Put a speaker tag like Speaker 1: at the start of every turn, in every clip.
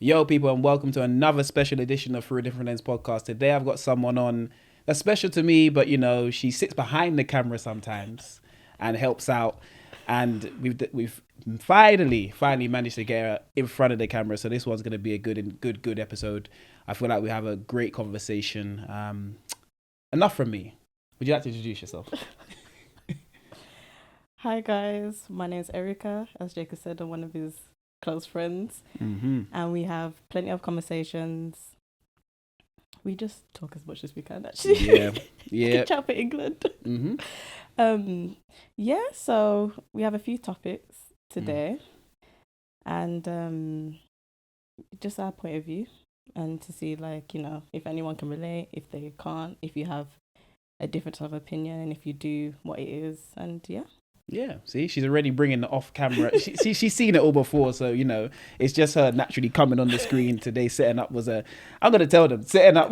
Speaker 1: Yo, people, and welcome to another special edition of Through a Different Lens podcast. Today, I've got someone on that's special to me, but you know, she sits behind the camera sometimes and helps out. And we've finally managed to get her in front of the camera. So this one's going to be a good episode. I feel like we have a great conversation. Enough from me. Would you like to introduce yourself?
Speaker 2: Hi guys, my name is Erica. As Jacob said, I'm one of his close friends, and we have plenty of conversations. We just talk as much as we can, actually. Yeah. Chat for England. So we have a few topics today, and just our point of view, and to see, like, you know, if anyone can relate, if they can't, if you have a different type of opinion, and if you do, what it is, and
Speaker 1: Yeah, see, she's already bringing the off camera. She's seen it all before, so you know it's just her naturally coming on the screen. Today, setting up was I'm gonna tell them setting up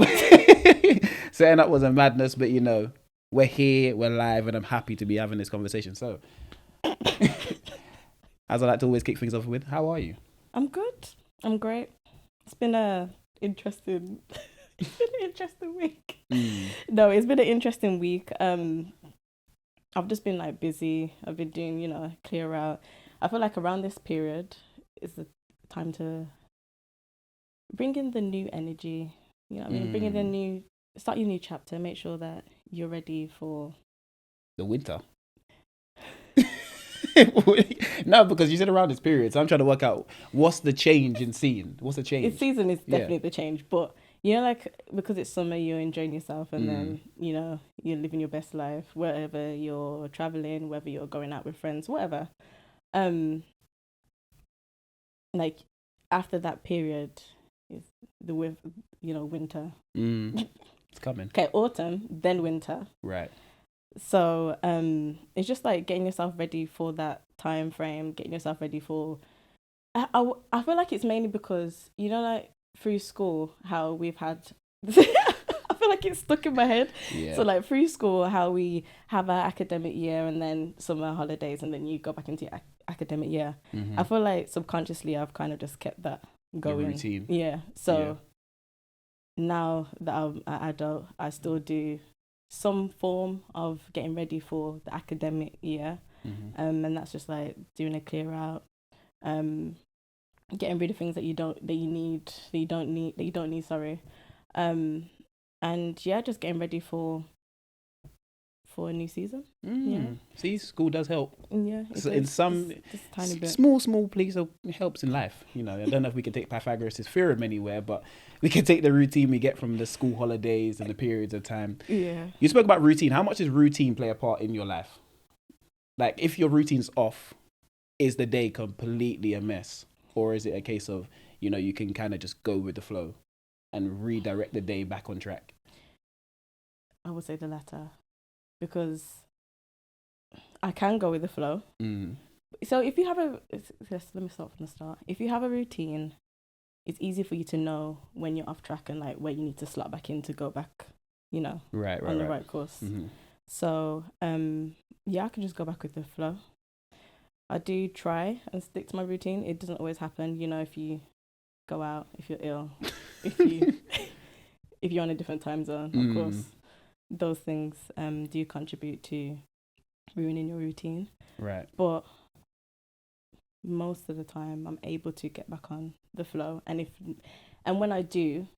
Speaker 1: was a madness, but you know we're here, we're live, and I'm happy to be having this conversation. So, as I like to always kick things off with, how are you?
Speaker 2: I'm good. I'm great. It's been a interesting, week. No, it's been an interesting week. I've just been like busy. I've been doing, you know, clear out. I feel like around this period is the time to bring in the new energy. You know what I mean? Bring in start your new chapter. Make sure that you're ready for
Speaker 1: the winter. No, because you said around this period, so I'm trying to work out what's the change in scene. What's the change?
Speaker 2: The season is definitely the change, but you know, like, because it's summer, you're enjoying yourself, and then, you know, you're living your best life wherever you're traveling, whether you're going out with friends, whatever. Like, after that period is winter.
Speaker 1: It's coming.
Speaker 2: Okay, autumn, then winter.
Speaker 1: Right.
Speaker 2: So it's just like getting yourself ready for that time frame, getting yourself ready for. I feel like it's mainly because, you know, like, through school, how we've had I feel like it's stuck in my head. So like through school, how we have our academic year and then summer holidays, and then you go back into your academic year. I feel like subconsciously I've kind of just kept that going.
Speaker 1: Your routine.
Speaker 2: Yeah. So now that I'm an adult, I still do some form of getting ready for the academic year. And that's just like doing a clear out, getting rid of things that you don't need, and just getting ready for a new season.
Speaker 1: See, school does help.
Speaker 2: So
Speaker 1: in some
Speaker 2: just tiny bit.
Speaker 1: small please helps in life. You know, I don't know if we can take Pythagoras' theorem anywhere, but we can take the routine we get from the school holidays and the periods of time. You spoke about routine. How much does routine play a part in your life? Like, if your routine's off, is the day completely a mess? Or is it a case of, you know, you can kind of just go with the flow and redirect the day back on track?
Speaker 2: I would say the latter, because I can go with the flow. So if you have let me start from the start. If you have a routine, it's easy for you to know when you're off track and like where you need to slot back in to go back, you know, on the right course. So I can just go back with the flow. I do try and stick to my routine. It doesn't always happen, you know, if you go out, if you're ill, if you're on a different time zone, of course. Those things do contribute to ruining your routine.
Speaker 1: Right.
Speaker 2: But most of the time I'm able to get back on the flow. And when I do,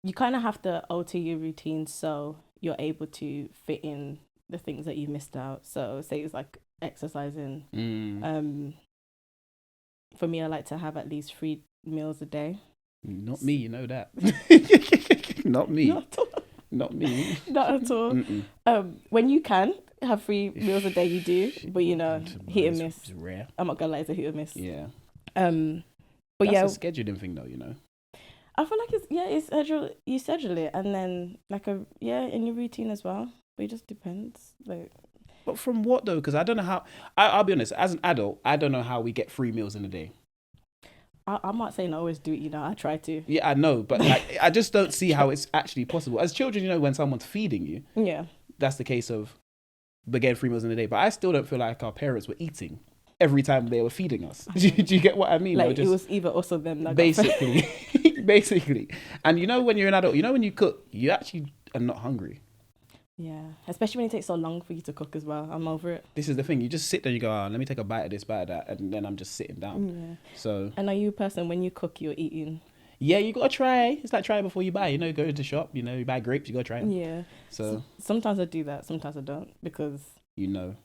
Speaker 2: you kind of have to alter your routine so you're able to fit in the things that you missed out. So say it's like exercising. For me, I like to have at least 3 meals a day.
Speaker 1: Not me, you know that. Not me. Not me.
Speaker 2: Not at all. When you can have 3 meals a day, you do. But you know, hit and miss.
Speaker 1: It's rare.
Speaker 2: I'm not gonna lie, it's a hit or miss.
Speaker 1: Yeah.
Speaker 2: But
Speaker 1: that's a scheduling thing, though. You know.
Speaker 2: I feel like you schedule it, and then like in your routine as well. But it just depends. Like.
Speaker 1: But from what though? Because I don't know how. I'll be honest. As an adult, I don't know how we get 3 meals in a day.
Speaker 2: I'm not saying I always do it, you know, I try to.
Speaker 1: Yeah, I know, but like, I just don't see how it's actually possible. As children, you know, when someone's feeding you, that's the case of, but getting 3 meals in a day. But I still don't feel like our parents were eating. every time they were feeding us. Do you get what I mean?
Speaker 2: Like, it was either us or them that
Speaker 1: basically, basically. And you know, when you're an adult, you know, when you cook, you actually are not hungry.
Speaker 2: Yeah, especially when it takes so long for you to cook as well. I'm over it.
Speaker 1: This is the thing. You just sit there and you go, oh, let me take a bite of this, bite of that. And then I'm just sitting down.
Speaker 2: Yeah.
Speaker 1: So.
Speaker 2: And are you a person, when you cook, you're eating?
Speaker 1: Yeah, you got to try. It's like try before you buy. You know, you go to the shop, you know, you buy grapes, you got to try them.
Speaker 2: Yeah.
Speaker 1: So.
Speaker 2: Sometimes I do that. Sometimes I don't. Because.
Speaker 1: You know.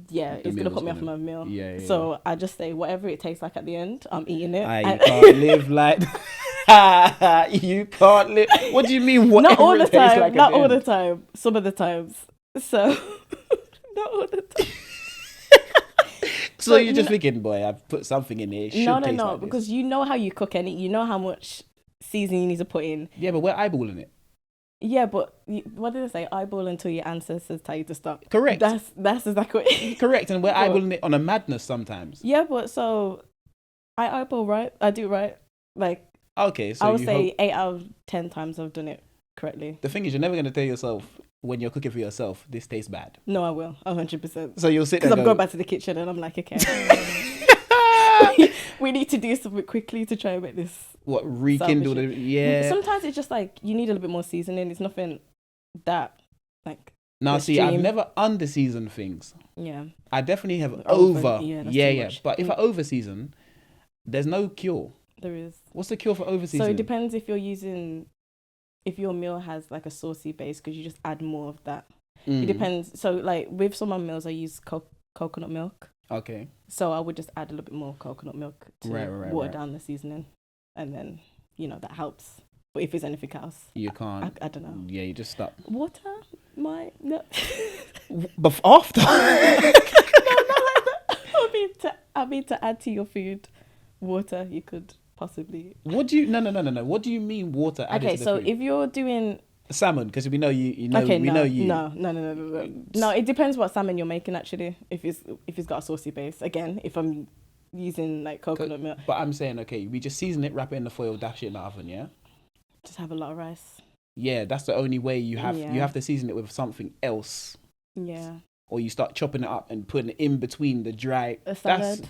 Speaker 2: Yeah, it's going to put me off my meal.
Speaker 1: Yeah.
Speaker 2: So I just say, whatever it tastes like at the end, I'm eating it.
Speaker 1: You can't live like... You can't live... What do you mean, whatever
Speaker 2: not all the
Speaker 1: it tastes
Speaker 2: time,
Speaker 1: like
Speaker 2: not all
Speaker 1: end?
Speaker 2: the time. Some of the times. So, not all the time.
Speaker 1: So you're just thinking, boy, I've put something in here. It should taste like
Speaker 2: because
Speaker 1: this.
Speaker 2: you know how you cook you know how much seasoning you need to put in.
Speaker 1: Yeah, but we're eyeballing it.
Speaker 2: Yeah, but what did I say? Eyeball until your ancestors tell you to stop.
Speaker 1: Correct.
Speaker 2: That's exactly
Speaker 1: correct, and we're eyeballing it on a madness sometimes.
Speaker 2: Yeah, but so I eyeball right. I do right. Like,
Speaker 1: okay, so
Speaker 2: I would say 8 out of 10 times I've done it correctly.
Speaker 1: The thing is, you're never going to tell yourself when you're cooking for yourself, this tastes bad.
Speaker 2: No, I will 100%.
Speaker 1: So you'll sit there
Speaker 2: because I'm going back to the kitchen and I'm like, okay, we need to do something quickly to try and make this.
Speaker 1: What, rekindle the... Yeah.
Speaker 2: Sometimes it's just like, you need a little bit more seasoning. It's nothing that, like...
Speaker 1: Now, see, I've never under-seasoned things.
Speaker 2: Yeah.
Speaker 1: I definitely have over.
Speaker 2: Yeah.
Speaker 1: But if I over-season, there's no cure.
Speaker 2: There is.
Speaker 1: What's the cure for over-seasoning?
Speaker 2: So it depends if you're using... If your meal has, like, a saucy base, because you just add more of that. It depends. So, like, with some of my meals, I use coconut milk.
Speaker 1: Okay.
Speaker 2: So I would just add a little bit more coconut milk to water down the seasoning. And then, you know, that helps. But if it's anything else,
Speaker 1: you can't.
Speaker 2: I don't know.
Speaker 1: Yeah, you just stop.
Speaker 2: Water? No.
Speaker 1: But after?
Speaker 2: No, not like that. I mean to add to your food. Water, you could possibly.
Speaker 1: What do you... No. What do you mean water added to the food?
Speaker 2: If you're doing...
Speaker 1: Salmon, because we know you know, we know you.
Speaker 2: No. No, it depends what salmon you're making, actually. If it's got a saucy base. Again, if I'm using, like, coconut milk.
Speaker 1: But I'm saying, okay, we just season it, wrap it in the foil, dash it in the oven, yeah?
Speaker 2: Just have a lot of rice.
Speaker 1: Yeah, that's the only way you have. You have to season it with something else.
Speaker 2: Yeah.
Speaker 1: Or you start chopping it up and putting it in between the dry.
Speaker 2: A salad.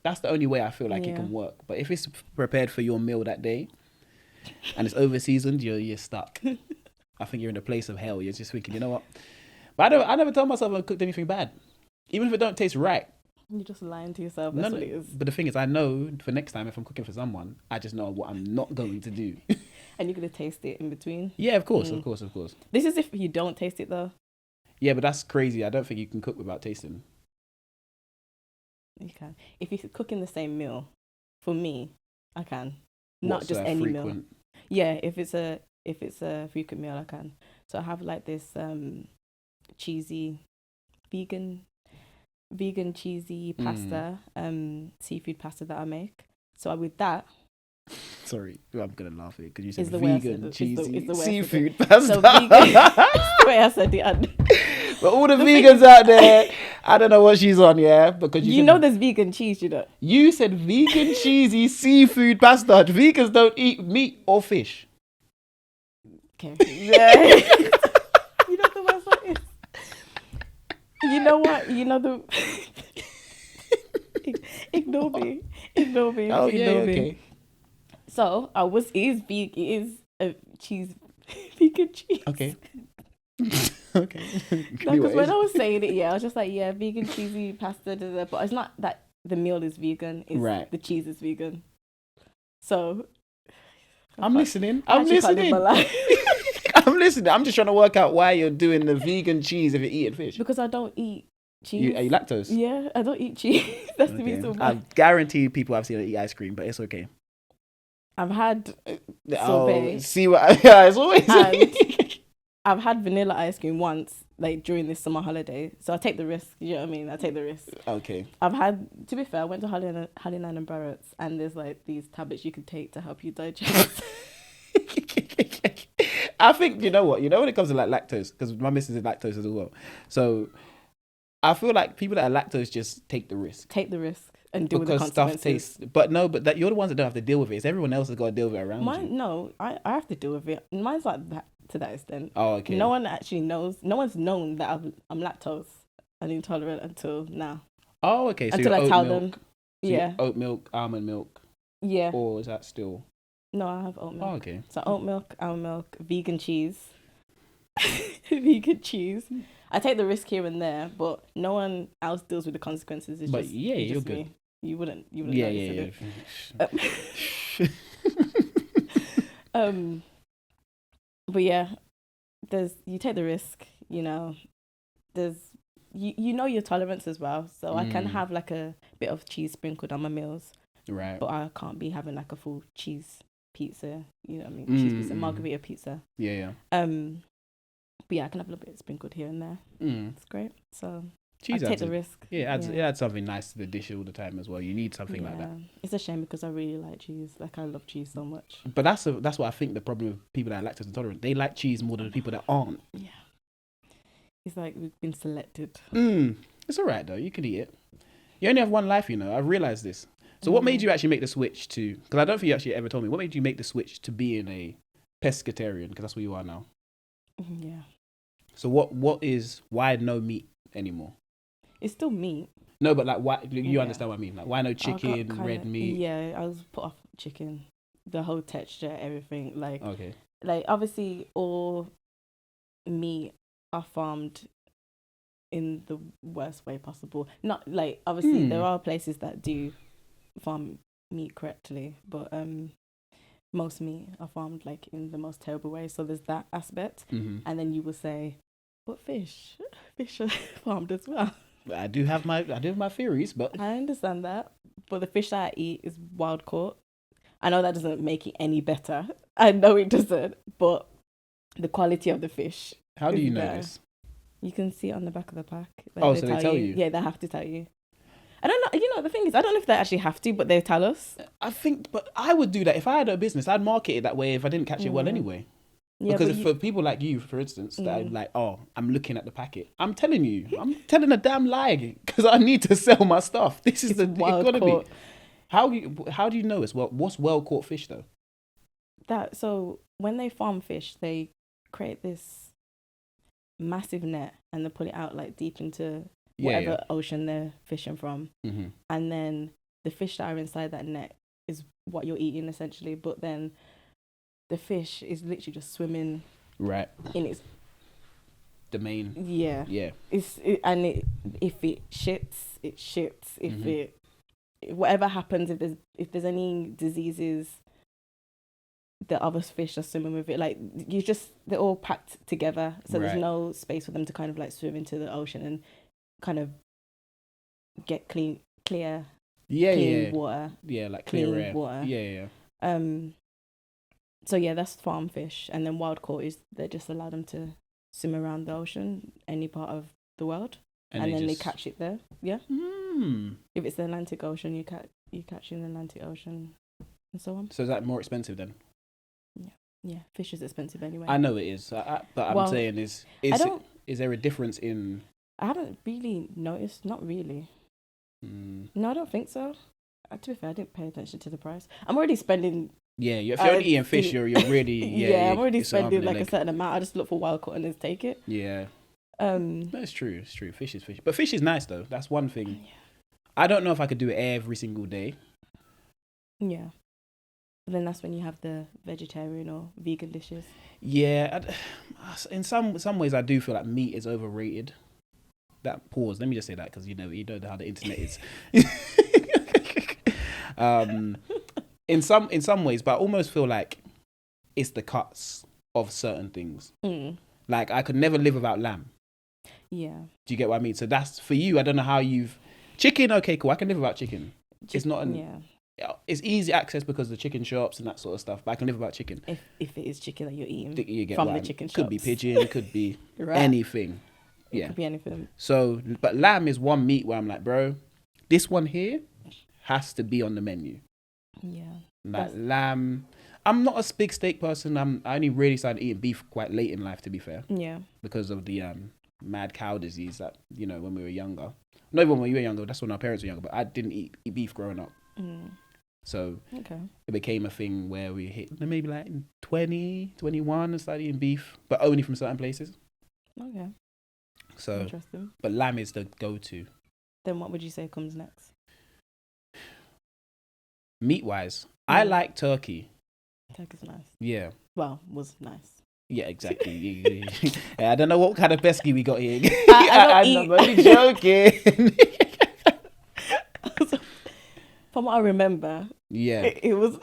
Speaker 1: That's the only way I feel like it can work. But if it's prepared for your meal that day, and it's over seasoned, you're stuck. I think you're in a place of hell. You're just thinking, you know what? But I never told myself I cooked anything bad, even if it don't taste right.
Speaker 2: You're just lying to yourself. That's what it is.
Speaker 1: But the thing is, I know for next time if I'm cooking for someone, I just know what I'm not going to do.
Speaker 2: And you're gonna taste it in between.
Speaker 1: Yeah, of course.
Speaker 2: This is if you don't taste it though.
Speaker 1: Yeah, but that's crazy. I don't think you can cook without tasting.
Speaker 2: You can. If you're cooking the same meal, for me, I can. Not just any meal. Yeah, if it's a frequent meal, I can. So I have like this cheesy vegan cheesy pasta, seafood pasta that I make. So with that.
Speaker 1: Sorry, I'm gonna laugh here because you said
Speaker 2: vegan
Speaker 1: cheesy seafood pasta.
Speaker 2: So vegan. That's the way I said it.
Speaker 1: But all the vegans out there, I don't know what she's on, yeah. Because
Speaker 2: you know there's vegan cheese, you know.
Speaker 1: You said vegan cheesy seafood pasta. Vegans don't eat meat or fish.
Speaker 2: Okay. Yeah. You know the worst one is. You know what? You know the. Ignore me.
Speaker 1: Oh yeah, okay.
Speaker 2: So it is a cheese, vegan cheese.
Speaker 1: Okay. Okay.
Speaker 2: Because when I was saying it, I was just like, vegan cheesy pasta, but it's not that the meal is vegan. It's the cheese is vegan. So.
Speaker 1: I'm listening. I'm listening. I'm just trying to work out why you're doing the vegan cheese if you're eating fish.
Speaker 2: Because I don't eat cheese.
Speaker 1: Are you lactose?
Speaker 2: Yeah, I don't eat cheese. That's the reason why.
Speaker 1: I guarantee people I've seen eat ice cream, but it's okay.
Speaker 2: I've had sorbet.
Speaker 1: See what? Yeah, it's always.
Speaker 2: And I've had vanilla ice cream once, like during this summer holiday. So I take the risk. You know what I mean? I take the risk.
Speaker 1: Okay.
Speaker 2: To be fair, I went to Holly and Barrett's, and there's like these tablets you can take to help you digest.
Speaker 1: I think you know what when it comes to like lactose, because my missus is lactose as well. So I feel like people that are lactose just take the risk. And deal with the consequences. Stuff tastes, but that you're the ones that don't have to deal with it. It's everyone else that's got to deal with it around you.
Speaker 2: No, I have to deal with it. Mine's like that to that extent.
Speaker 1: Oh, okay.
Speaker 2: No one actually knows. No one's known that I'm lactose and intolerant until now.
Speaker 1: Oh, okay. So
Speaker 2: until I
Speaker 1: oat
Speaker 2: tell
Speaker 1: milk.
Speaker 2: them.
Speaker 1: So
Speaker 2: Yeah.
Speaker 1: oat milk, almond milk,
Speaker 2: Yeah.
Speaker 1: or is that still?
Speaker 2: No, I have oat milk.
Speaker 1: Oh, okay.
Speaker 2: So oat milk, almond milk, vegan cheese. Vegan cheese. I take the risk here and there, but no one else deals with the consequences. It's
Speaker 1: But
Speaker 2: just,
Speaker 1: yeah,
Speaker 2: it's
Speaker 1: you're
Speaker 2: just
Speaker 1: good.
Speaker 2: me. You wouldn't
Speaker 1: Yeah,
Speaker 2: notice
Speaker 1: yeah,
Speaker 2: it. But yeah, you take the risk, you know. There's you know your tolerance as well. So I can have like a bit of cheese sprinkled on my meals.
Speaker 1: Right.
Speaker 2: But I can't be having like a full cheese pizza, you know what I mean? Cheese pizza, margarita pizza.
Speaker 1: Yeah.
Speaker 2: But yeah, I can have a little bit sprinkled here and there. It's great. So
Speaker 1: cheese
Speaker 2: I take the risk.
Speaker 1: Yeah, it adds something nice to the dish all the time as well. You need something like that.
Speaker 2: It's a shame because I really like cheese. Like, I love cheese so much.
Speaker 1: But that's what I think the problem with people that are lactose intolerant. They like cheese more than the people that aren't.
Speaker 2: Yeah. It's like we've been selected.
Speaker 1: It's all right though. You can eat it. You only have one life, you know. I've realised this. So what made you actually make the switch to... Because I don't think you actually ever told me. What made you make the switch to being a pescatarian? Because that's what you are now.
Speaker 2: Yeah.
Speaker 1: So why no meat anymore?
Speaker 2: It's still meat.
Speaker 1: No, but like why? You understand what I mean? Like why no chicken, red meat?
Speaker 2: Yeah, I was put off chicken. The whole texture, everything. Like,
Speaker 1: okay.
Speaker 2: Like, obviously, all meat are farmed in the worst way possible. Not like, obviously, there are places that do farm meat correctly, but most meat are farmed like in the most terrible way. So there's that aspect, and then you will say, but fish are farmed as well.
Speaker 1: I do have my theories, but
Speaker 2: I understand that. But the fish that I eat is wild caught. I know that doesn't make it any better. I know it doesn't, but the quality of the fish.
Speaker 1: How do you know this?
Speaker 2: You can see it on the back of the pack. Like,
Speaker 1: so they tell you?
Speaker 2: Yeah, they have to tell you. I don't know. You know, the thing is, I don't know if they actually have to, but they tell us.
Speaker 1: I think, but I would do that if I had a business. I'd market it that way if I didn't catch it well anyway. Yeah, because for people like you, for instance, that are like, oh, I'm looking at the packet. I'm telling a damn lie because I need to sell my stuff. This is the wild caught. How do you know it's what's well caught fish though? So when they farm fish, they create this massive net and they pull it out like deep into whatever ocean they're fishing from, and then the fish that are inside that net is what you're eating essentially. But then the fish is literally just swimming right
Speaker 2: in its
Speaker 1: domain.
Speaker 2: Yeah. If it shits, it shits. If whatever happens, if there's any diseases, the other fish are swimming with it. Like, they're all packed together, so there's no space for them to kind of like swim into the ocean and kind of get clean water.
Speaker 1: Yeah, like clear air.
Speaker 2: Water.
Speaker 1: Yeah.
Speaker 2: So yeah, that's farm fish, and then wild caught is they just allow them to swim around the ocean, any part of the world, and then they catch it there. Yeah. If it's the Atlantic Ocean, you catch in the Atlantic Ocean, and so on.
Speaker 1: So is that more expensive then?
Speaker 2: Yeah. Fish is expensive anyway.
Speaker 1: I know it is, but I'm saying is there a difference in?
Speaker 2: I haven't really noticed. Not really. No, I don't think so. To be fair, I didn't pay attention to the price. I'm already spending. Yeah,
Speaker 1: if you're only eating fish, you're really
Speaker 2: I'm already spending like a certain amount. I just look for wild caught and just take it.
Speaker 1: Yeah. That's true. It's true. Fish is fish, but fish is nice though. That's one thing. Yeah. I don't know if I could do it every single day.
Speaker 2: Yeah. But then that's when you have the vegetarian or vegan dishes.
Speaker 1: Yeah, in some ways I do feel like meat is overrated. That pause. Let me just say that because you know how the internet is. In some ways, but I almost feel like it's the cuts of certain things. Like I could never live without lamb.
Speaker 2: Yeah.
Speaker 1: Do you get what I mean? So that's for you. I don't know how chicken. Okay, cool. I can live without chicken. It's not it's easy access because of the chicken shops and that sort of stuff. But I can live without chicken.
Speaker 2: If it is chicken that you're eating
Speaker 1: you get
Speaker 2: from the chicken shops.
Speaker 1: Could be pigeon. Could be anything.
Speaker 2: It could be anything.
Speaker 1: So, but lamb is one meat where I'm like, bro, this one here has to be on the menu.
Speaker 2: Yeah.
Speaker 1: Like lamb. I'm not a big steak person. I only really started eating beef quite late in life, to be fair.
Speaker 2: Yeah.
Speaker 1: Because of the mad cow disease that, when we were younger. Not even when we were younger, that's when our parents were younger, but I didn't eat beef growing up. So it became a thing where we hit maybe like in 20, 21 and started eating beef, but only from certain places.
Speaker 2: Okay.
Speaker 1: So,
Speaker 2: interesting.
Speaker 1: But lamb is the go-to.
Speaker 2: Then what would you say comes next?
Speaker 1: Meat-wise, I like turkey.
Speaker 2: Turkey's nice.
Speaker 1: Yeah.
Speaker 2: Well, was nice.
Speaker 1: Yeah, exactly. I don't know what kind of pesky we got here.
Speaker 2: I'm
Speaker 1: only joking.
Speaker 2: From what I remember,
Speaker 1: Yeah.
Speaker 2: It was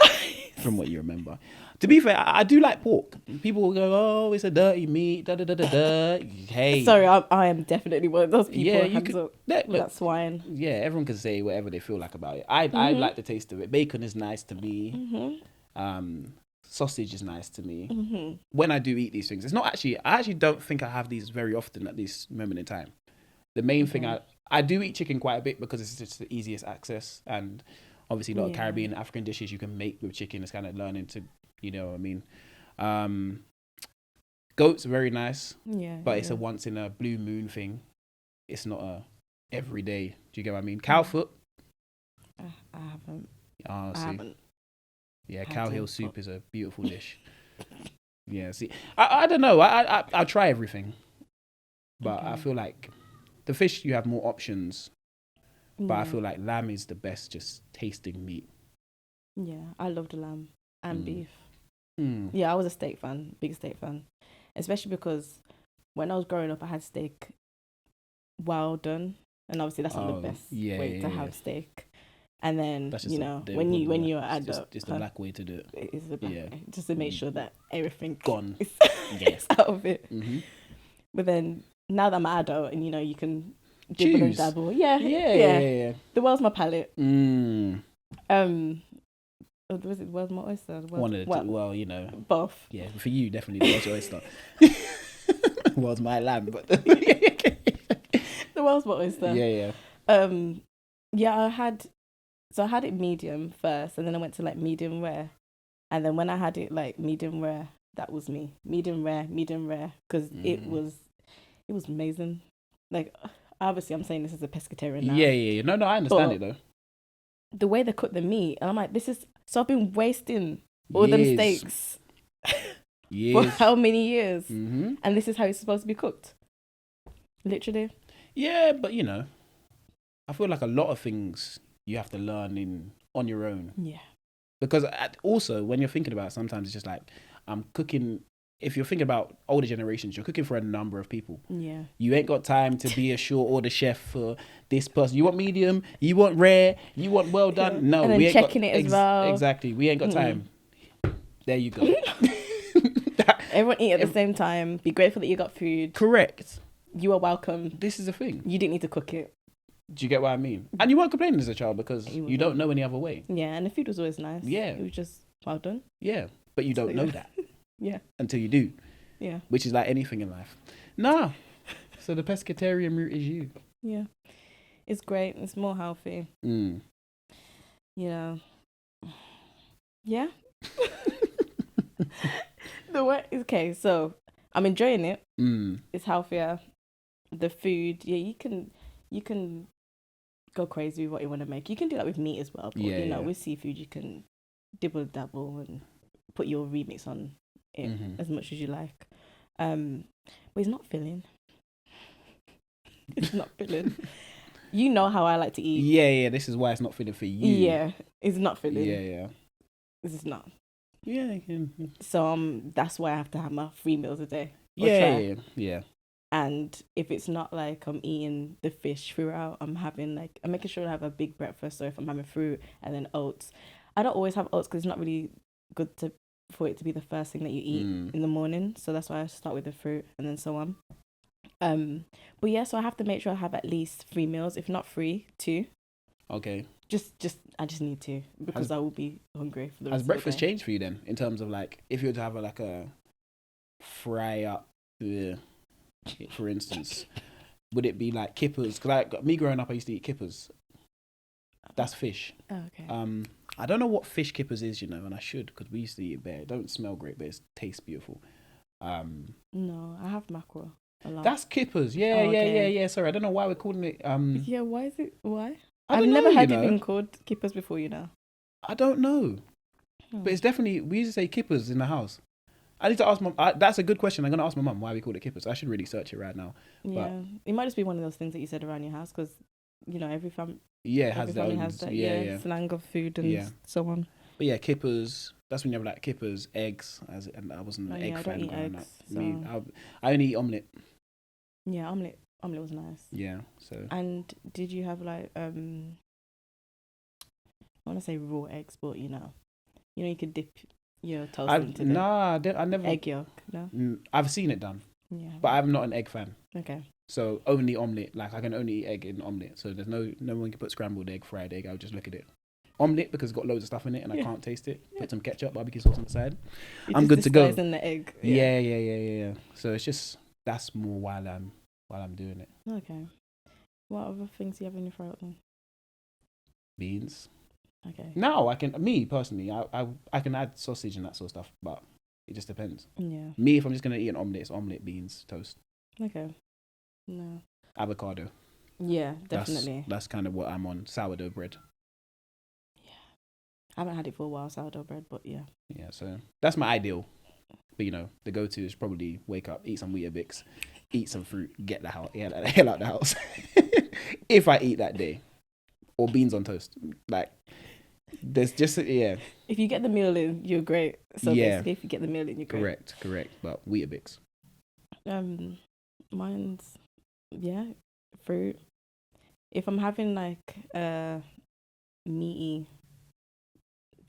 Speaker 1: From what you remember. To be fair, I do like pork. People will go, oh, it's a dirty meat, da da da da da. Hey.
Speaker 2: Sorry, I am definitely one of those people.
Speaker 1: Yeah, you
Speaker 2: hands
Speaker 1: could,
Speaker 2: up.
Speaker 1: look,
Speaker 2: That's swine.
Speaker 1: yeah, everyone can say whatever they feel like about it. I like the taste of it. Bacon is nice to me. Sausage is nice to me. When I do eat these things, it's not actually, I actually don't think I have these very often at this moment in time. The main thing, I do eat chicken quite a bit because it's just the easiest access, and obviously a lot of Caribbean, African dishes you can make with chicken is kind of learning to, you know what I mean. Goat's very nice, but it's a once in a blue moon thing. It's not a every day. Do you get what I mean? Cow foot.
Speaker 2: I haven't.
Speaker 1: Oh,
Speaker 2: I haven't.
Speaker 1: Yeah, cow heel soup is a beautiful dish. Yeah, see, I don't know. I try everything, but I feel like the fish you have more options. But I feel like lamb is the best, just tasting meat.
Speaker 2: Yeah, I love the lamb and beef.
Speaker 1: Mm.
Speaker 2: Yeah, I was a steak fan, big steak fan, especially because when I was growing up, I had steak well done, and obviously that's not the best way to have steak. And then when you're an adult,
Speaker 1: it's the black way to do it.
Speaker 2: It's the black way, just to make sure that everything
Speaker 1: gone,
Speaker 2: is out of it. But then now that I'm an adult, and you can dibble and dabble, yeah. The world's my palate. Was it world's my oyster?
Speaker 1: One of the two. Well,
Speaker 2: both.
Speaker 1: Yeah, for you definitely the world's your oyster. World's my lamb, but
Speaker 2: the world's my oyster.
Speaker 1: Yeah.
Speaker 2: I had it medium first, and then I went to like medium rare, and then when I had it like medium rare, that was me. Medium rare, because it was amazing. Like, obviously, I'm saying this as a pescatarian now.
Speaker 1: Yeah. No, I understand it though.
Speaker 2: The way they cook the meat, and I'm like, so I've been wasting all them steaks for how many years, and this is how it's supposed to be cooked. Literally.
Speaker 1: Yeah, but I feel like a lot of things you have to learn on your own.
Speaker 2: Yeah.
Speaker 1: Because also when you're thinking about it, sometimes it's just like I'm cooking. If you're thinking about older generations, you're cooking for a number of people.
Speaker 2: Yeah.
Speaker 1: You ain't got time to be a short order chef for this person. You want medium, you want rare, you want well done. No,
Speaker 2: and then
Speaker 1: we ain't
Speaker 2: checking
Speaker 1: got,
Speaker 2: it as well.
Speaker 1: Exactly. We ain't got time. There you go.
Speaker 2: Everyone eat at the same time. Be grateful that you got food.
Speaker 1: Correct.
Speaker 2: You are welcome.
Speaker 1: This is the thing.
Speaker 2: You didn't need to cook it.
Speaker 1: Do you get what I mean? And you weren't complaining as a child because you don't know any other way.
Speaker 2: Yeah, and the food was always nice.
Speaker 1: Yeah.
Speaker 2: It was just well done.
Speaker 1: Yeah, but you don't know that.
Speaker 2: Yeah.
Speaker 1: Until you do.
Speaker 2: Yeah.
Speaker 1: Which is like anything in life. Nah. So the pescatarian route is you.
Speaker 2: Yeah. It's great. It's more healthy. Yeah. Okay, so I'm enjoying it. It's healthier. The food, you can go crazy with what you want to make. You can do that with meat as well. But with seafood, you can dibble dabble and put your remix on it as much as you like. But it's not filling. It's not filling. You know how I like to eat.
Speaker 1: Yeah. This is why it's not filling for you.
Speaker 2: Yeah, it's not filling.
Speaker 1: Yeah.
Speaker 2: This is not.
Speaker 1: Yeah.
Speaker 2: So that's why I have to have my 3 meals a day.
Speaker 1: Yeah.
Speaker 2: And if it's not like I'm eating the fish throughout, I'm making sure I have a big breakfast. So if I'm having fruit and then oats, I don't always have oats because it's not really good for it to be the first thing that you eat in the morning. So that's why I start with the fruit and then so on. But yeah, so I have to make sure I have at least 3 meals, if not 3, 2.
Speaker 1: Okay.
Speaker 2: I just need to because I will be hungry for the rest
Speaker 1: Has
Speaker 2: of
Speaker 1: breakfast
Speaker 2: the day.
Speaker 1: changed for you then in terms of like if you were to have a fry up? For instance, would it be like kippers? Because me growing up, I used to eat kippers. That's fish.
Speaker 2: Oh, okay.
Speaker 1: I don't know what fish kippers is, and I should because we used to eat it there. It don't smell great, but it tastes beautiful.
Speaker 2: No, I have mackerel a lot.
Speaker 1: That's kippers. Yeah. Sorry, I don't know why we're calling it.
Speaker 2: Yeah, why is it? Why?
Speaker 1: I've
Speaker 2: never heard it being called kippers before.
Speaker 1: I don't know, but it's definitely we used to say kippers in the house. I need to ask mum. That's a good question. I'm going to ask my mum why we call it kippers. I should really search it right now.
Speaker 2: Yeah. It might just be one of those things that you said around your house because every family.
Speaker 1: Yeah, it
Speaker 2: Every
Speaker 1: has their
Speaker 2: family
Speaker 1: own.
Speaker 2: has that,
Speaker 1: Yeah.
Speaker 2: slang of food and so on.
Speaker 1: But yeah, kippers. That's when you have like kippers, eggs. And I wasn't an egg
Speaker 2: I
Speaker 1: fan
Speaker 2: don't eat
Speaker 1: growing
Speaker 2: eggs.
Speaker 1: up.
Speaker 2: So.
Speaker 1: I only eat omelette.
Speaker 2: Yeah, omelette was nice.
Speaker 1: Yeah. So.
Speaker 2: And did you have like I want to say raw eggs, but you could dip your toast into the
Speaker 1: I never
Speaker 2: egg yolk. No,
Speaker 1: I've seen it done.
Speaker 2: Yeah,
Speaker 1: but I'm not an egg fan.
Speaker 2: Okay.
Speaker 1: So only omelette. Like I can only eat egg in omelette. So there's no one can put scrambled egg, fried egg. I'll just look at it. Omelette because it's got loads of stuff in it and I can't taste it. Put some ketchup, barbecue sauce on the side. I'm good to go.
Speaker 2: In the egg.
Speaker 1: Yeah. So it's just that's more while I'm doing it.
Speaker 2: Okay. What other things do you have in your throat then?
Speaker 1: Beans.
Speaker 2: Okay.
Speaker 1: No, me personally, I can add sausage and that sort of stuff, but it just depends.
Speaker 2: Yeah.
Speaker 1: Me, if I'm just gonna eat an omelette, it's omelette, beans, toast.
Speaker 2: Okay. No.
Speaker 1: Avocado.
Speaker 2: Yeah, definitely.
Speaker 1: That's kind of what I'm on. Sourdough bread.
Speaker 2: Yeah. I haven't had it for a while, sourdough bread, but yeah.
Speaker 1: Yeah, so that's my ideal. But the go-to is probably wake up, eat some Weetabix, eat some fruit, get the hell out the house. If I eat that day, or beans on toast, like there's just If
Speaker 2: you get the meal in, you're great. So basically, if you get the meal in, you're great.
Speaker 1: Correct. But Weetabix.
Speaker 2: Mine's fruit. If I'm having like a meaty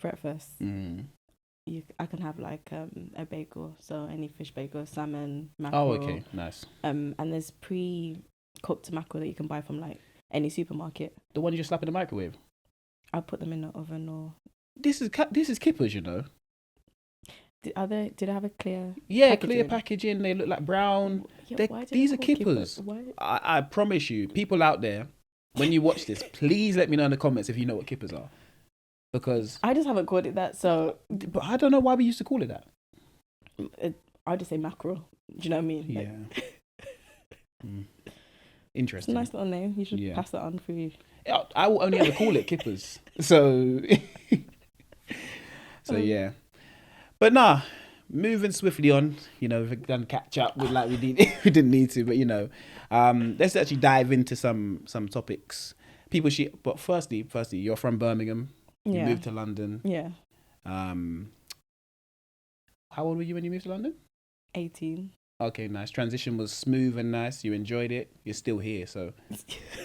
Speaker 2: breakfast, I can have like a bagel, so any fish bagel, salmon, mackerel.
Speaker 1: Oh, okay, nice.
Speaker 2: And there's pre-cooked mackerel that you can buy from like any supermarket.
Speaker 1: The one you just slap in the microwave.
Speaker 2: I'll put them in the oven or.
Speaker 1: This is kippers,
Speaker 2: Did I have a clear?
Speaker 1: Yeah, clear packaging. They look like brown.
Speaker 2: Yeah,
Speaker 1: these are kippers. I promise you, people out there, when you watch this, please let me know in the comments if you know what kippers are. Because
Speaker 2: I just haven't called it that, so.
Speaker 1: But I don't know why we used to call it that.
Speaker 2: I just say mackerel. Do you know what I mean?
Speaker 1: Yeah. Interesting.
Speaker 2: It's a nice little name. You should pass that on for you.
Speaker 1: I will only ever call it kippers. So yeah. But moving swiftly on, we've done catch up with we didn't need to, but let's actually dive into some topics. But firstly, you're from Birmingham. You moved to London.
Speaker 2: Yeah.
Speaker 1: How old were you when you moved to London?
Speaker 2: 18.
Speaker 1: Okay, nice. Transition was smooth and nice. You enjoyed it. You're still here, so.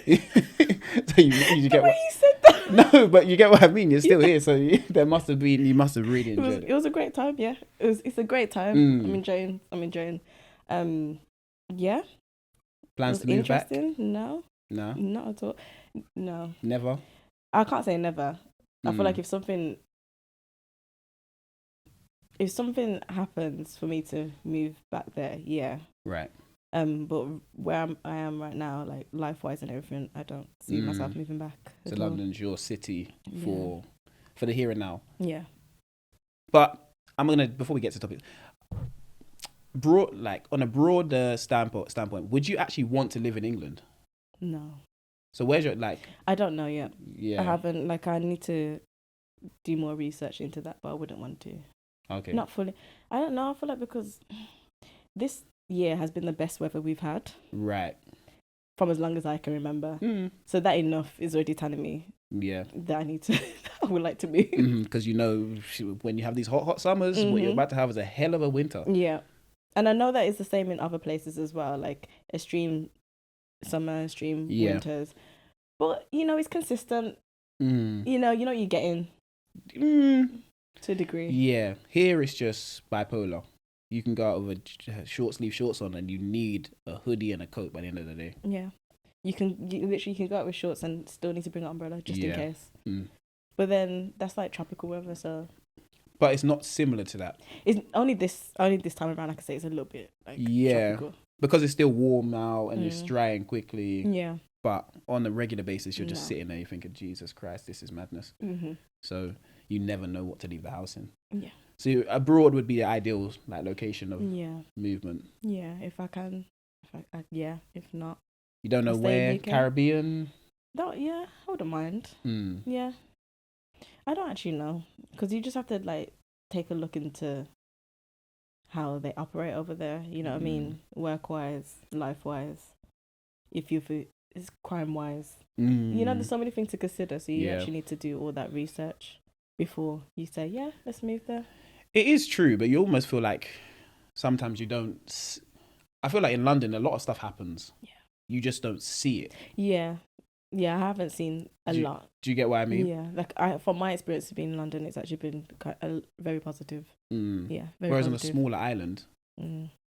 Speaker 1: So you get what
Speaker 2: you said that.
Speaker 1: No, but you get what I mean. You're still here, so you must have really enjoyed it.
Speaker 2: It was a great time. Yeah, it's a great time. I'm enjoying. Yeah.
Speaker 1: Plans to move back?
Speaker 2: No.
Speaker 1: No.
Speaker 2: Not at all. No.
Speaker 1: Never.
Speaker 2: I can't say never. I feel like if something happens for me to move back there, yeah.
Speaker 1: Right.
Speaker 2: But where I am right now, like life-wise and everything, I don't see myself moving back.
Speaker 1: So London's your city for the here and now.
Speaker 2: Yeah.
Speaker 1: But before we get to the topic, on a broader standpoint, would you actually want to live in England?
Speaker 2: No.
Speaker 1: So where's your
Speaker 2: I don't know yet.
Speaker 1: Yeah.
Speaker 2: I haven't. I need to do more research into that, but I wouldn't want to.
Speaker 1: Okay.
Speaker 2: Not fully. I don't know. I feel like because this year has been the best weather we've had.
Speaker 1: Right.
Speaker 2: From as long as I can remember. So that enough is already telling me.
Speaker 1: Yeah.
Speaker 2: That I would like to move.
Speaker 1: Because when you have these hot summers, what you're about to have is a hell of a winter.
Speaker 2: Yeah. And I know that it's the same in other places as well, like extreme summer, extreme winters. But, it's consistent. You know what you're getting. To a degree.
Speaker 1: Yeah. Here it's just bipolar. You can go out with a short sleeve shorts on and you need a hoodie and a coat by the end of the day.
Speaker 2: Yeah. You literally can go out with shorts and still need to bring an umbrella just in case. But then that's like tropical weather, so.
Speaker 1: But it's not similar to that.
Speaker 2: It's only this time around I can say it's a little bit tropical.
Speaker 1: Because it's still warm now and it's drying quickly.
Speaker 2: Yeah.
Speaker 1: But on a regular basis, you're just sitting there, you're thinking, Jesus Christ, this is madness. So you never know what to leave the house in.
Speaker 2: Yeah.
Speaker 1: So abroad would be the ideal location of movement.
Speaker 2: Yeah, if I can. If not.
Speaker 1: You don't know where? Caribbean?
Speaker 2: No, I wouldn't mind. Yeah. I don't actually know. Because you just have to take a look into how they operate over there. You know what I mean? Work-wise, life-wise. If you is crime wise. You know, there's so many things to consider, so you actually need to do all that research before you say, yeah, let's move there.
Speaker 1: It is true, but you almost feel like sometimes you don't. I feel like in London, a lot of stuff happens. Yeah. You just don't see it.
Speaker 2: Yeah. Yeah, I haven't seen a lot.
Speaker 1: Do you get what I mean?
Speaker 2: Yeah, like from my experience of being in London, it's actually been very positive. Yeah, very
Speaker 1: Whereas
Speaker 2: positive.
Speaker 1: on a smaller island,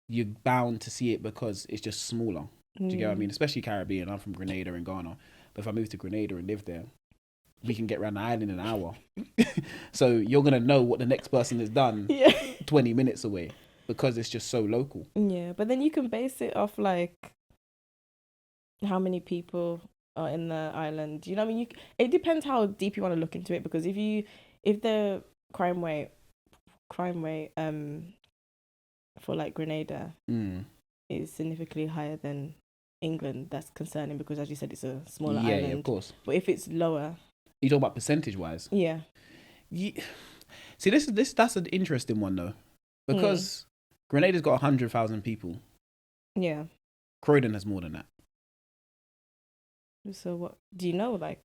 Speaker 1: you're bound to see it because it's just smaller. Do you get what I mean? Especially Caribbean. I'm from Grenada and Ghana. But if I move to Grenada and live there, we can get around the island in an hour. So you're going to know what the next person has done 20 minutes away because it's just so local.
Speaker 2: Yeah, but then you can base it off like how many people are in the island. You know what I mean? It depends how deep you want to look into it, because if the crime rate for like Grenada is significantly higher than England, that's concerning, because as you said, it's a smaller island. Yeah, of course. But if it's lower,
Speaker 1: you talk about percentage wise.
Speaker 2: Yeah.
Speaker 1: See, that's an interesting one though, because Grenada's got 100,000 people.
Speaker 2: Yeah.
Speaker 1: Croydon has more than that.
Speaker 2: So what do you know? Like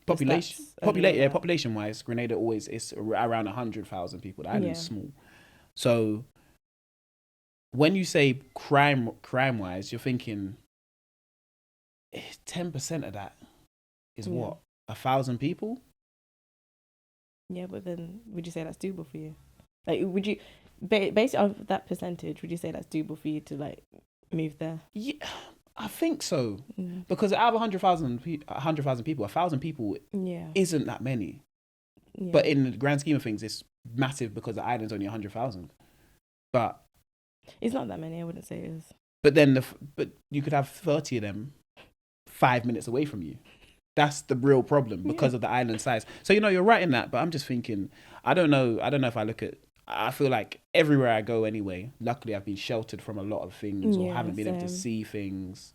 Speaker 1: population wise, Grenada always is around 100,000 people. The island's small, so when you say crime wise, you're thinking 10% of that is what, 1,000 people?
Speaker 2: Yeah, but then would you say that's doable for you? Like, would you based on that percentage, would you say that's doable for you to like move there?
Speaker 1: Yeah, I think so. Because out of 100,000 people, 1,000 people isn't that many. Yeah. But in the grand scheme of things, it's massive because the island's only 100,000. But
Speaker 2: it's not that many. I wouldn't say it is.
Speaker 1: But then, but you could have 30 of them 5 minutes away from you. That's the real problem because of the island size. So you're right in that. But I'm just thinking, I don't know if I look at. I feel like everywhere I go anyway, luckily I've been sheltered from a lot of things or haven't been able to see things.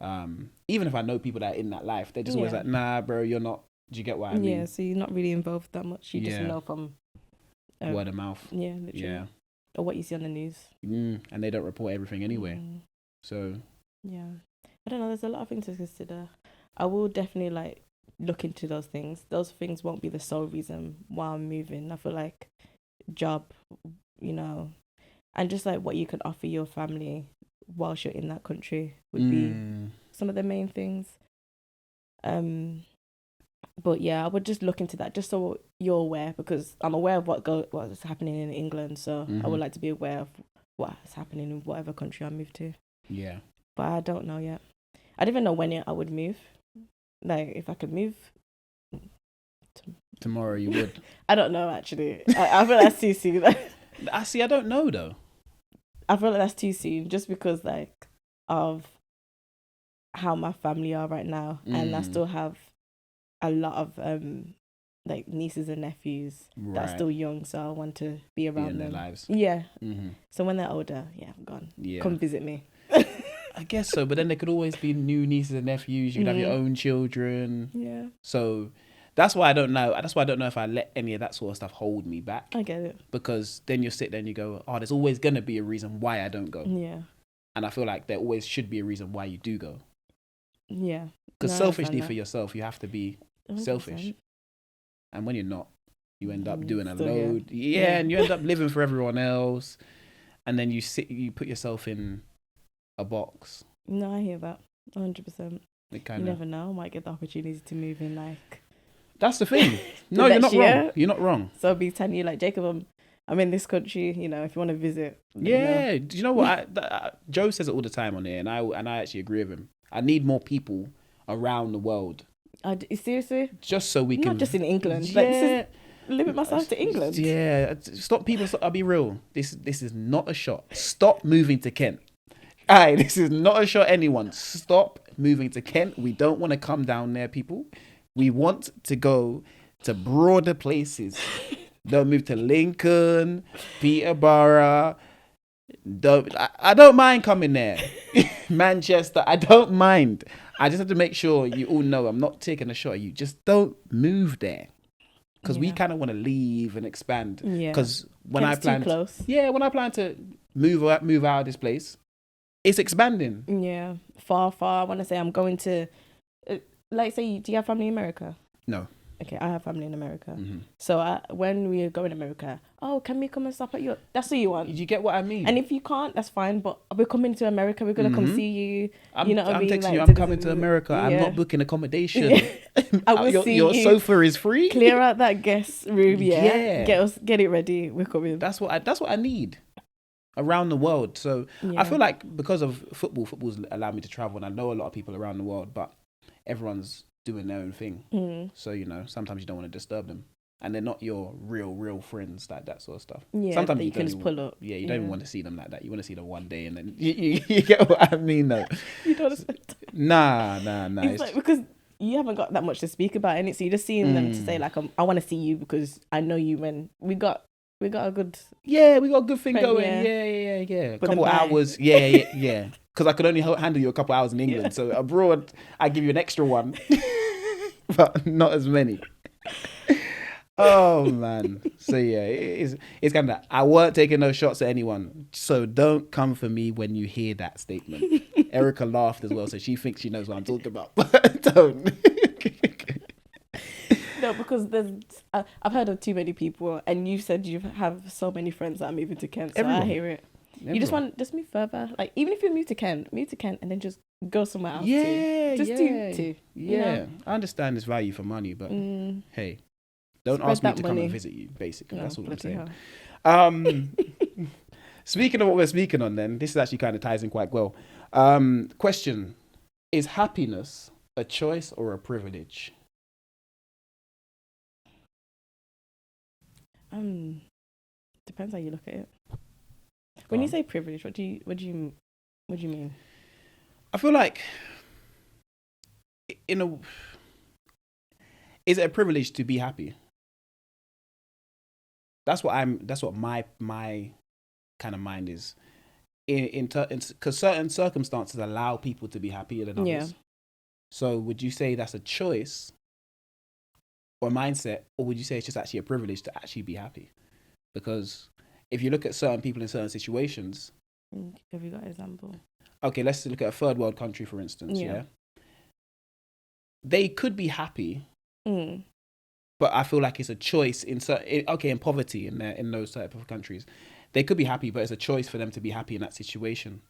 Speaker 1: Even if I know people that are in that life, they're just always like, nah, bro, you're not. Do you get what I mean?
Speaker 2: Yeah, so you're not really involved that much. You just know from
Speaker 1: word of mouth.
Speaker 2: Yeah, literally. Yeah. Or what you see on the news.
Speaker 1: And they don't report everything anyway. So.
Speaker 2: Yeah. I don't know. There's a lot of things to consider. I will definitely like look into those things. Those things won't be the sole reason why I'm moving. I feel like job, and just like what you can offer your family whilst you're in that country would be some of the main things. But yeah, I would just look into that just so you're aware, because I'm aware of what's happening in England, so I would like to be aware of what's happening in whatever country I move to. Yeah. But I don't know yet. I don't even know when I would move. Like, if I could move
Speaker 1: tomorrow, you would.
Speaker 2: I don't know, actually. I feel that's too soon.
Speaker 1: I don't know though.
Speaker 2: I feel like that's too soon, just because like of how my family are right now, and I still have a lot of like nieces and nephews that are still young, so I want to be around them. Their lives. Yeah. So when they're older, I'm gone. Yeah. Come visit me.
Speaker 1: I guess so, but then there could always be new nieces and nephews. You could have your own children. Yeah. So that's why I don't know. That's why I don't know if I let any of that sort of stuff hold me back.
Speaker 2: I get it.
Speaker 1: Because then you sit there and you go, oh, there's always going to be a reason why I don't go.
Speaker 2: Yeah.
Speaker 1: And I feel like there always should be a reason why you do go.
Speaker 2: Yeah.
Speaker 1: Because selfishly for yourself, you have to be 100%. Selfish. And when you're not, you end up doing a load. Yeah, and you end up living for everyone else. And then you put yourself in a box.
Speaker 2: No, I hear that 100%. You never know. I might get the opportunity to move in. Like,
Speaker 1: that's the thing. No, you're not wrong. You're not wrong.
Speaker 2: So I'll be telling you, like, Jacob, I'm in this country. If you want to visit.
Speaker 1: Yeah. Do you know what? Joe says it all the time on here, and I actually agree with him. I need more people around the world.
Speaker 2: Seriously?
Speaker 1: Just so we can.
Speaker 2: Not just in England. Yeah. Limit myself to England.
Speaker 1: Yeah. Stop, people. I'll be real. This is not a shot. Stop moving to Kent. Aye, this is not a shot, anyone. Stop moving to Kent. We don't want to come down there, people. We want to go to broader places. Don't move to Lincoln, Peterborough. I don't mind coming there. Manchester, I don't mind. I just have to make sure you all know I'm not taking a shot at you. Just don't move there. Because we kind of want to leave and expand. Yeah. Because when I plan to move out of this place, It's expanding.
Speaker 2: Yeah, far. I want to say I'm going to, like, say, do you have family in America?
Speaker 1: No.
Speaker 2: Okay, I have family in America.
Speaker 1: Mm-hmm.
Speaker 2: So when we go in America, can we come and stop at your? That's what you want.
Speaker 1: You get what I mean?
Speaker 2: And if you can't, that's fine. But we're coming to America. We're gonna come see you. You know what I mean?
Speaker 1: I'm texting
Speaker 2: like,
Speaker 1: you. I'm coming to America.
Speaker 2: Yeah.
Speaker 1: I'm not booking accommodation.
Speaker 2: I will see
Speaker 1: your
Speaker 2: you.
Speaker 1: sofa is free.
Speaker 2: Clear out that guest room.
Speaker 1: Yeah.
Speaker 2: Get it ready. We're coming.
Speaker 1: That's what I need around the world. So I feel like because of football's allowed me to travel, and I know a lot of people around the world, but everyone's doing their own thing. So, you know, sometimes you don't want to disturb them. And they're not your real friends, like that sort of stuff.
Speaker 2: Yeah,
Speaker 1: sometimes
Speaker 2: you can just pull up.
Speaker 1: Yeah, you don't even want to see them like that. You want to see them one day and then you get what I mean, though.
Speaker 2: You don't want to spend time.
Speaker 1: Nah.
Speaker 2: It's like, because you haven't got that much to speak about, and so you're just seeing them to say, like, I want to see you because I know you, when we got a good...
Speaker 1: Yeah, we got a good thing
Speaker 2: friend,
Speaker 1: going. Yeah. A couple hours. Yeah. Because I could only handle you a couple hours in England. So abroad, I give you an extra one. But not as many. Oh man. So yeah, it's kind of that. I weren't taking no shots at anyone. So don't come for me when you hear that statement. Erica laughed as well, so she thinks she knows what I'm talking about. But don't.
Speaker 2: No, because I've heard of too many people, and you said you have so many friends that are moving to Kent. So everyone. I hear it. Everyone. You just move further. Like, even if you move to Kent, and then just go somewhere else.
Speaker 1: Yeah,
Speaker 2: too. Just do.
Speaker 1: Yeah,
Speaker 2: you know?
Speaker 1: I understand this value for money, but hey, don't ask me to come and visit you. Basically, that's all I'm saying. Speaking of what we're speaking on, then this actually kind of ties in quite well. Question: is happiness a choice or a privilege?
Speaker 2: Depends how you look at it. When you say privilege, what do you mean?
Speaker 1: I feel like is it a privilege to be happy? That's what my kind of mind is. Because certain circumstances allow people to be happier than others. Yeah. So would you say that's a choice or a mindset, or would you say it's just actually a privilege to actually be happy? Because if you look at certain people in certain situations...
Speaker 2: Have you got an example?
Speaker 1: Okay, let's look at a third world country, for instance, yeah? They could be happy, but I feel like it's a choice in poverty in those type of countries. They could be happy, but it's a choice for them to be happy in that situation.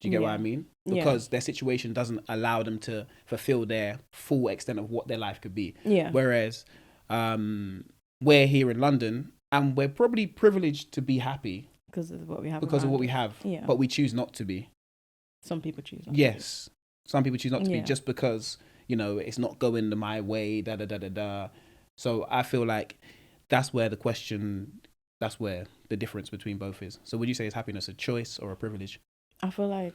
Speaker 1: Do you get what I mean? Because their situation doesn't allow them to fulfill their full extent of what their life could be. Yeah. Whereas we're here in London, and we're probably privileged to be happy
Speaker 2: because of what we have.
Speaker 1: Yeah. But we choose not to be.
Speaker 2: Some people choose not
Speaker 1: to be. Some people choose not to be just because, you know, it's not going my way, da-da-da-da-da. So I feel like that's where the difference between both is. So would you say is happiness a choice or a privilege?
Speaker 2: I feel like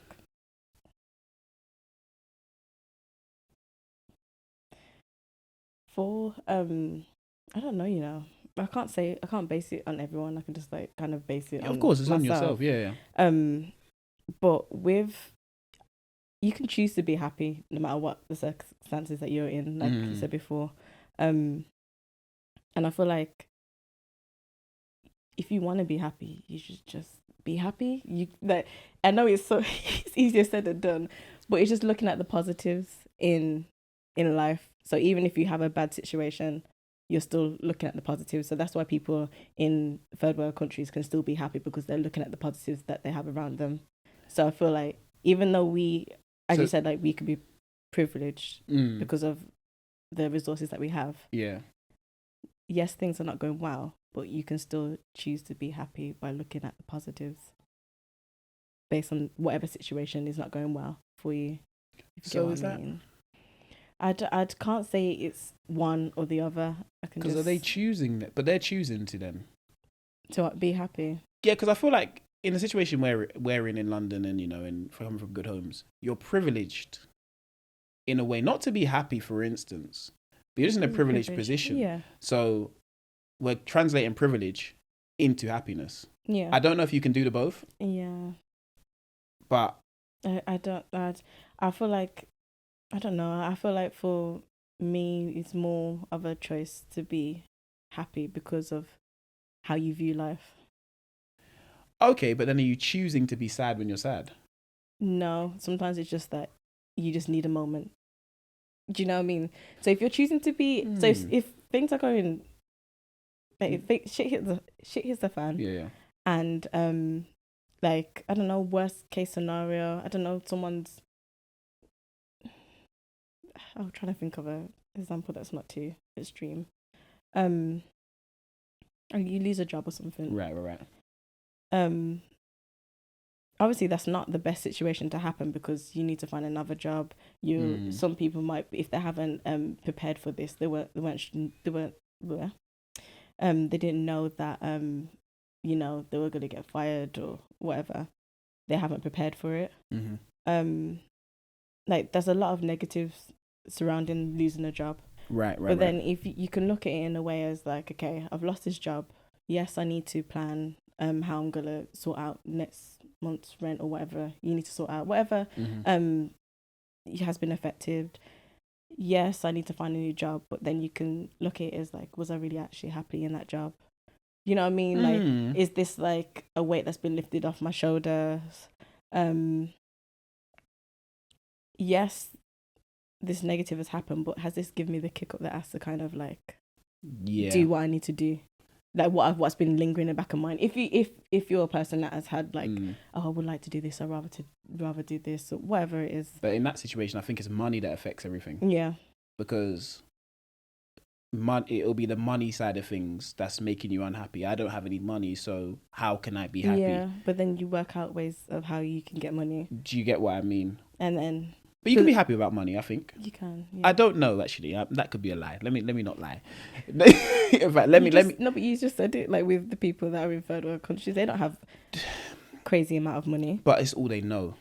Speaker 2: I don't know, you know. I can't base it on everyone. I can just like kind of base it on
Speaker 1: of course, it's
Speaker 2: myself.
Speaker 1: on yourself, yeah.
Speaker 2: But you can choose to be happy no matter what the circumstances that you're in, like you said before. And I feel like if you want to be happy, you should just be happy. I know it's easier said than done, but it's just looking at the positives in life. So even if you have a bad situation, you're still looking at the positives. So that's why people in third world countries can still be happy, because they're looking at the positives that they have around them. So I feel like even though you said, like, we could be privileged because of the resources that we have. Yeah. Yes, things are not going well, but you can still choose to be happy by looking at the positives based on whatever situation is not going well for you.
Speaker 1: So is that...
Speaker 2: I can't say it's one or the other.
Speaker 1: Because are they choosing that? But they're choosing to then
Speaker 2: to be happy.
Speaker 1: Yeah, because I feel like in a situation where we're in London, and, you know, and coming from good homes, you're privileged in a way, not to be happy, for instance, but you're just in a privileged position. Yeah. So we're translating privilege into happiness. Yeah. I don't know if you can do the both.
Speaker 2: Yeah.
Speaker 1: But
Speaker 2: I feel like, I don't know. I feel like for me, it's more of a choice to be happy because of how you view life.
Speaker 1: Okay, but then are you choosing to be sad when you're sad?
Speaker 2: No, sometimes it's just that you just need a moment. Do you know what I mean? So if you're choosing to be, so if things are going, like if shit hits the fan,
Speaker 1: Yeah.
Speaker 2: and like I don't know, worst case scenario, I don't know, someone's. I'm trying to think of an example that's not too extreme. You lose a job or something.
Speaker 1: Right.
Speaker 2: Obviously that's not the best situation to happen because you need to find another job. Some people might, if they haven't prepared for this, they didn't know that they were going to get fired or whatever. They haven't prepared for it. Like there's a lot of negatives surrounding losing a job.
Speaker 1: Right.
Speaker 2: But then if you can look at it in a way as like, okay, I've lost this job. Yes, I need to plan how I'm gonna sort out next month's rent or whatever. You need to sort out whatever has been affected. Yes, I need to find a new job, but then you can look at it as like, was I really actually happy in that job? You know what I mean? Like, is this like a weight that's been lifted off my shoulders? Yes, this negative has happened, but has this given me the kick up the ass to kind of like do what I need to do? Like what's been lingering in the back of mind. If you're a person that has had like, oh, I would like to do this, I'd rather do this or whatever it is.
Speaker 1: But in that situation, I think it's money that affects everything.
Speaker 2: Yeah.
Speaker 1: Because it'll be the money side of things that's making you unhappy. I don't have any money, so how can I be happy?
Speaker 2: Yeah, but then you work out ways of how you can get money.
Speaker 1: Do you get what I mean?
Speaker 2: And then.
Speaker 1: But you can be happy about money, I think.
Speaker 2: You can. Yeah.
Speaker 1: I don't know, actually. That could be a lie. Let me not lie. In fact, let me.
Speaker 2: No, but you just said it like with the people that are in third world countries, they don't have crazy amount of money.
Speaker 1: But it's all they know.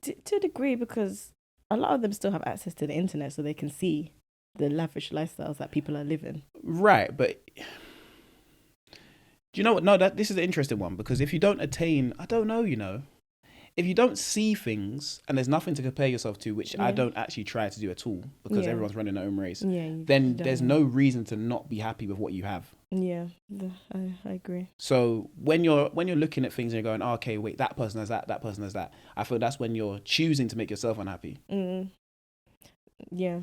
Speaker 2: To a degree, because a lot of them still have access to the internet, so they can see the lavish lifestyles that people are living.
Speaker 1: Right, but do you know what? No, this is an interesting one because if you don't attain, I don't know, if you don't see things and there's nothing to compare yourself to, which I don't actually try to do at all because everyone's running their own race, then there's no reason to not be happy with what you have.
Speaker 2: Yeah, I agree.
Speaker 1: So when you're looking at things and you're going, oh, okay, wait, that person has that person has that, I feel that's when you're choosing to make yourself unhappy.
Speaker 2: Yeah.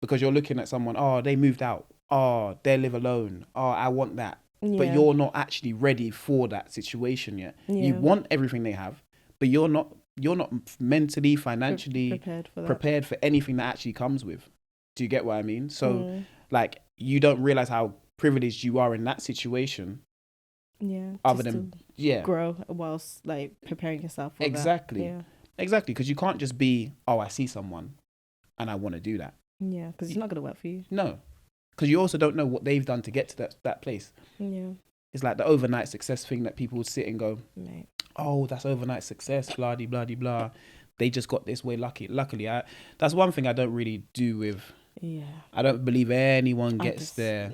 Speaker 1: Because you're looking at someone, oh, they moved out, oh, they live alone, oh, I want that.
Speaker 2: Yeah.
Speaker 1: But you're not actually ready for that situation yet. Yeah. You want everything they have, but you're not mentally, financially prepared for anything that actually comes with. Do you get what I mean? So like you don't realize how privileged you are in that situation.
Speaker 2: Yeah.
Speaker 1: Other than
Speaker 2: grow whilst like preparing yourself for
Speaker 1: exactly.
Speaker 2: that. Yeah.
Speaker 1: Exactly, because you can't just be, oh, I see someone and I want to do that.
Speaker 2: Yeah, because it's not going to work for you.
Speaker 1: No. Because you also don't know what they've done to get to that place. Yeah. It's like the overnight success thing that people would sit and go, mate, oh, that's overnight success, blah, de, blah, de, blah. They just got this way luckily. That's one thing I don't really do with. Yeah. I don't believe anyone gets there.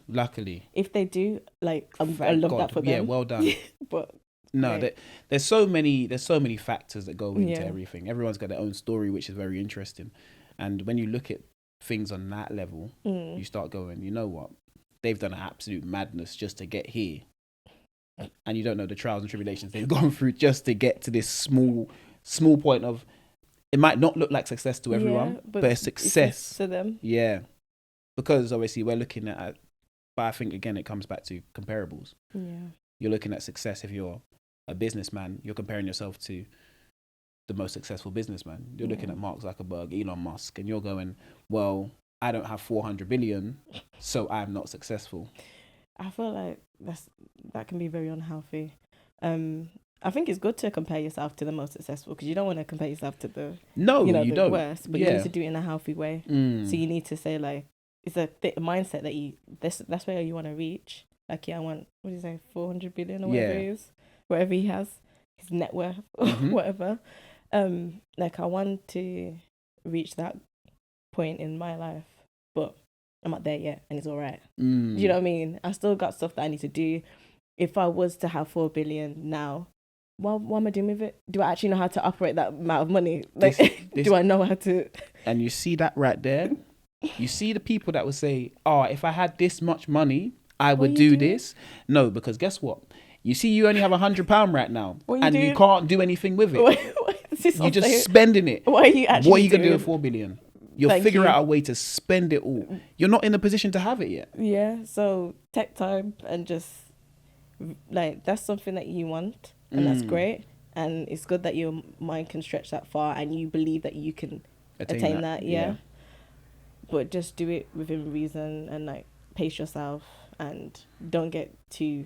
Speaker 1: Luckily.
Speaker 2: If they do, like, I love that for them.
Speaker 1: Yeah, well done.
Speaker 2: But
Speaker 1: no, there's so many factors that go into everything. Everyone's got their own story, which is very interesting. And when you look at things on that level, you start going, you know what? They've done an absolute madness just to get here. And you don't know the trials and tribulations they've gone through just to get to this small point of, it might not look like success to everyone, but it's success
Speaker 2: to them.
Speaker 1: Yeah. Because obviously we're looking at, but I think again, it comes back to comparables. Yeah. You're looking at success. If you're a businessman, you're comparing yourself to the most successful businessman. You're looking at Mark Zuckerberg, Elon Musk, and you're going, well, I don't have 400 billion, so I'm not successful.
Speaker 2: I feel like that can be very unhealthy. I think it's good to compare yourself to the most successful because you don't want to compare yourself to the
Speaker 1: you don't.
Speaker 2: worst, but you need to do it in a healthy way. So you need to say like it's a mindset that that's where you want to reach. Like I want 400 billion or whatever it is, whatever he has, his net worth or whatever. Like I want to reach that point in my life, but I'm not there yet, and it's all right. Do you know what I mean? I still got stuff that I need to do. If I was to have 4 billion now, what am I doing with it? Do I actually know how to operate that amount of money? Like, do I know how to? And
Speaker 1: you see that right there? You see the people that would say, "Oh, if I had this much money, I would do this." No, because guess what? You see, you only have £100 right now,
Speaker 2: What you
Speaker 1: and you
Speaker 2: doing?
Speaker 1: can't do anything with it. You're just spending it.
Speaker 2: What are you actually
Speaker 1: What are you going to do
Speaker 2: doing?
Speaker 1: with 4 billion? You'll
Speaker 2: Thank
Speaker 1: figure
Speaker 2: you.
Speaker 1: out a way to spend it all. You're not in a position to have it yet.
Speaker 2: Yeah, so take time and just, like, that's something that you want, and that's great. And it's good that your mind can stretch that far and you believe that you can attain that, yeah. But just do it within reason and, like, pace yourself and don't get too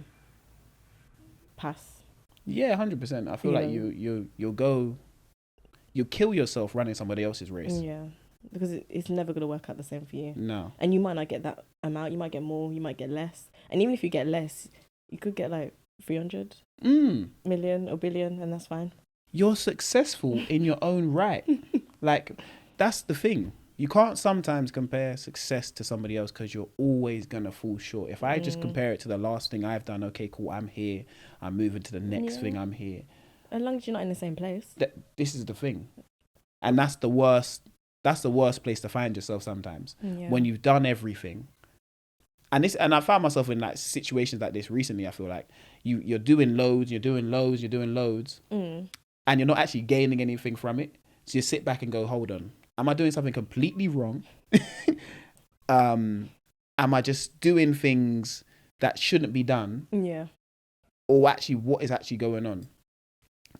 Speaker 2: pass.
Speaker 1: Yeah, 100%. I feel like you'll kill yourself running somebody else's race.
Speaker 2: Yeah, because it's never going to work out the same for you.
Speaker 1: No.
Speaker 2: And you might not get that amount. You might get more. You might get less. And even if you get less, you could get like 300 million or billion, and that's fine.
Speaker 1: You're successful in your own right. Like, that's the thing. You can't sometimes compare success to somebody else because you're always going to fall short. If I just compare it to the last thing I've done, okay, cool, I'm here. I'm moving to the next thing, I'm here.
Speaker 2: As long as you're not in the same place.
Speaker 1: This is the thing. And that's the worst place to find yourself sometimes. When you've done everything. And I found myself in like situations like this recently. I feel like you're doing loads, and you're not actually gaining anything from it. So you sit back and go, hold on, am I doing something completely wrong? Am I just doing things that shouldn't be done?
Speaker 2: Yeah.
Speaker 1: Or actually, what is actually going on?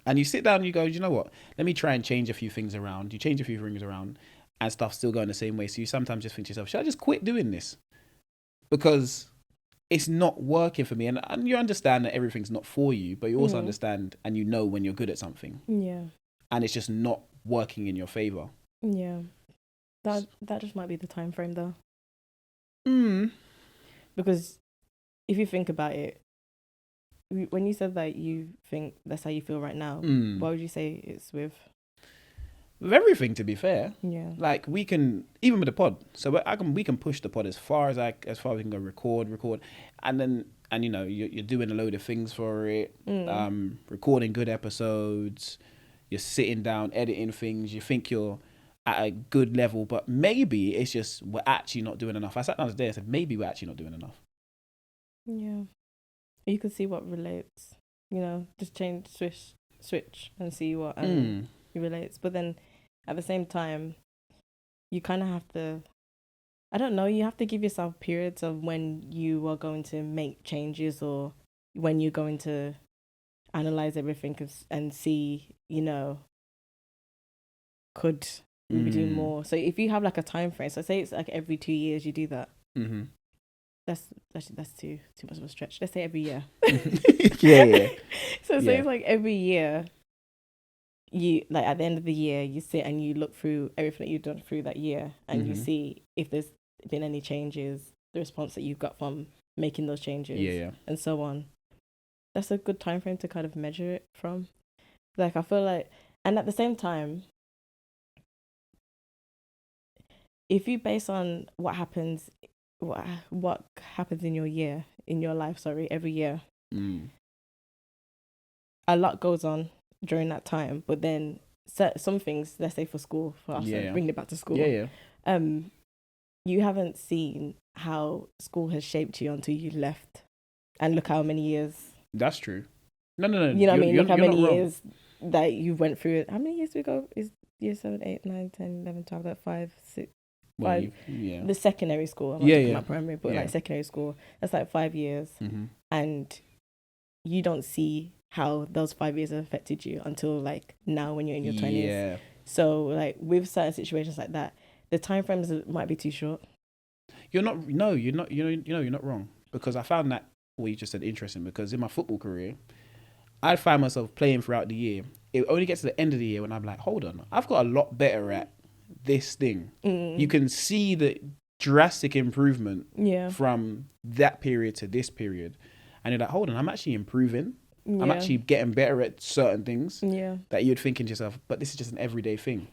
Speaker 1: And you sit down and you go, you know what? Let me try and change a few things around. You change a few things around and stuff's still going the same way. So you sometimes just think to yourself, should I just quit doing this? Because it's not working for me. And you understand that everything's not for you, but you also understand and you know when you're good at something.
Speaker 2: Yeah.
Speaker 1: And it's just not working in your favor.
Speaker 2: Yeah. That just might be the time frame though. Because if you think about it, when you said that you think that's how you feel right now, what would you say it's with?
Speaker 1: With everything, to be fair.
Speaker 2: Yeah.
Speaker 1: Like we can, even with the pod, so we can push the pod as far as we can go record, and you know you're doing a load of things for it, recording good episodes, you're sitting down editing things, you think you're at a good level, but maybe it's just we're actually not doing enough. I sat down today and said maybe we're actually not doing enough.
Speaker 2: Yeah. You can see what relates, you know, just switch and see what relates. But then at the same time, you kind of have to, I don't know, you have to give yourself periods of when you are going to make changes or when you're going to analyze everything and see, you know, could we be doing more? So if you have like a time frame, so say it's like every 2 years you do that. That's too much of a stretch. Let's say every year.
Speaker 1: Yeah.
Speaker 2: So say it's like every year, you like at the end of the year you sit and you look through everything that you've done through that year and you see if there's been any changes, the response that you've got from making those changes, and so on. That's a good time frame to kind of measure it from. Like I feel like, and at the same time, if you base on what happens in your life, every year, a lot goes on during that time, but then some things, let's say for school, for us, bringing it back to school, you haven't seen how school has shaped you until you left, and look how many years.
Speaker 1: That's true. No.
Speaker 2: You know what I mean? Look how many years that you went through it. How many years we go? Is year 7, 8, 9, 10, 11, 12, like 5, 6.
Speaker 1: Well,
Speaker 2: 5, the secondary school. I'm not talking about primary, but like secondary school. That's like 5 years, and you don't see how those 5 years have affected you until like now when you're in your 20s. Yeah. So like with certain situations like that, the time frames might be too short.
Speaker 1: You're not wrong, because I found that what you just said interesting, because in my football career, I'd find myself playing throughout the year. It only gets to the end of the year when I'm like, hold on, I've got a lot better at this thing. You can see the drastic improvement from that period to this period, and you're like, hold on, I'm actually improving. I'm actually getting better at certain things that you'd think to yourself, but this is just an everyday thing.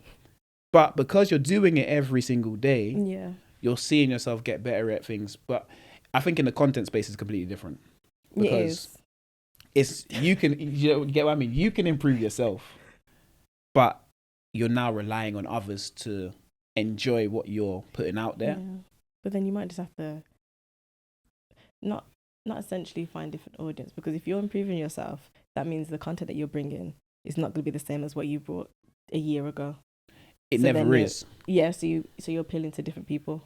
Speaker 1: But because you're doing it every single day, you're seeing yourself get better at things. But I think in the content space it's completely different, because you get what I mean? You can improve yourself, but you're now relying on others to enjoy what you're putting out there.
Speaker 2: But then you might just have to not not essentially find different audience, because if you're improving yourself, that means the content that you're bringing is not going to be the same as what you brought a year ago.
Speaker 1: It never is.
Speaker 2: Yeah, so you're appealing to different people.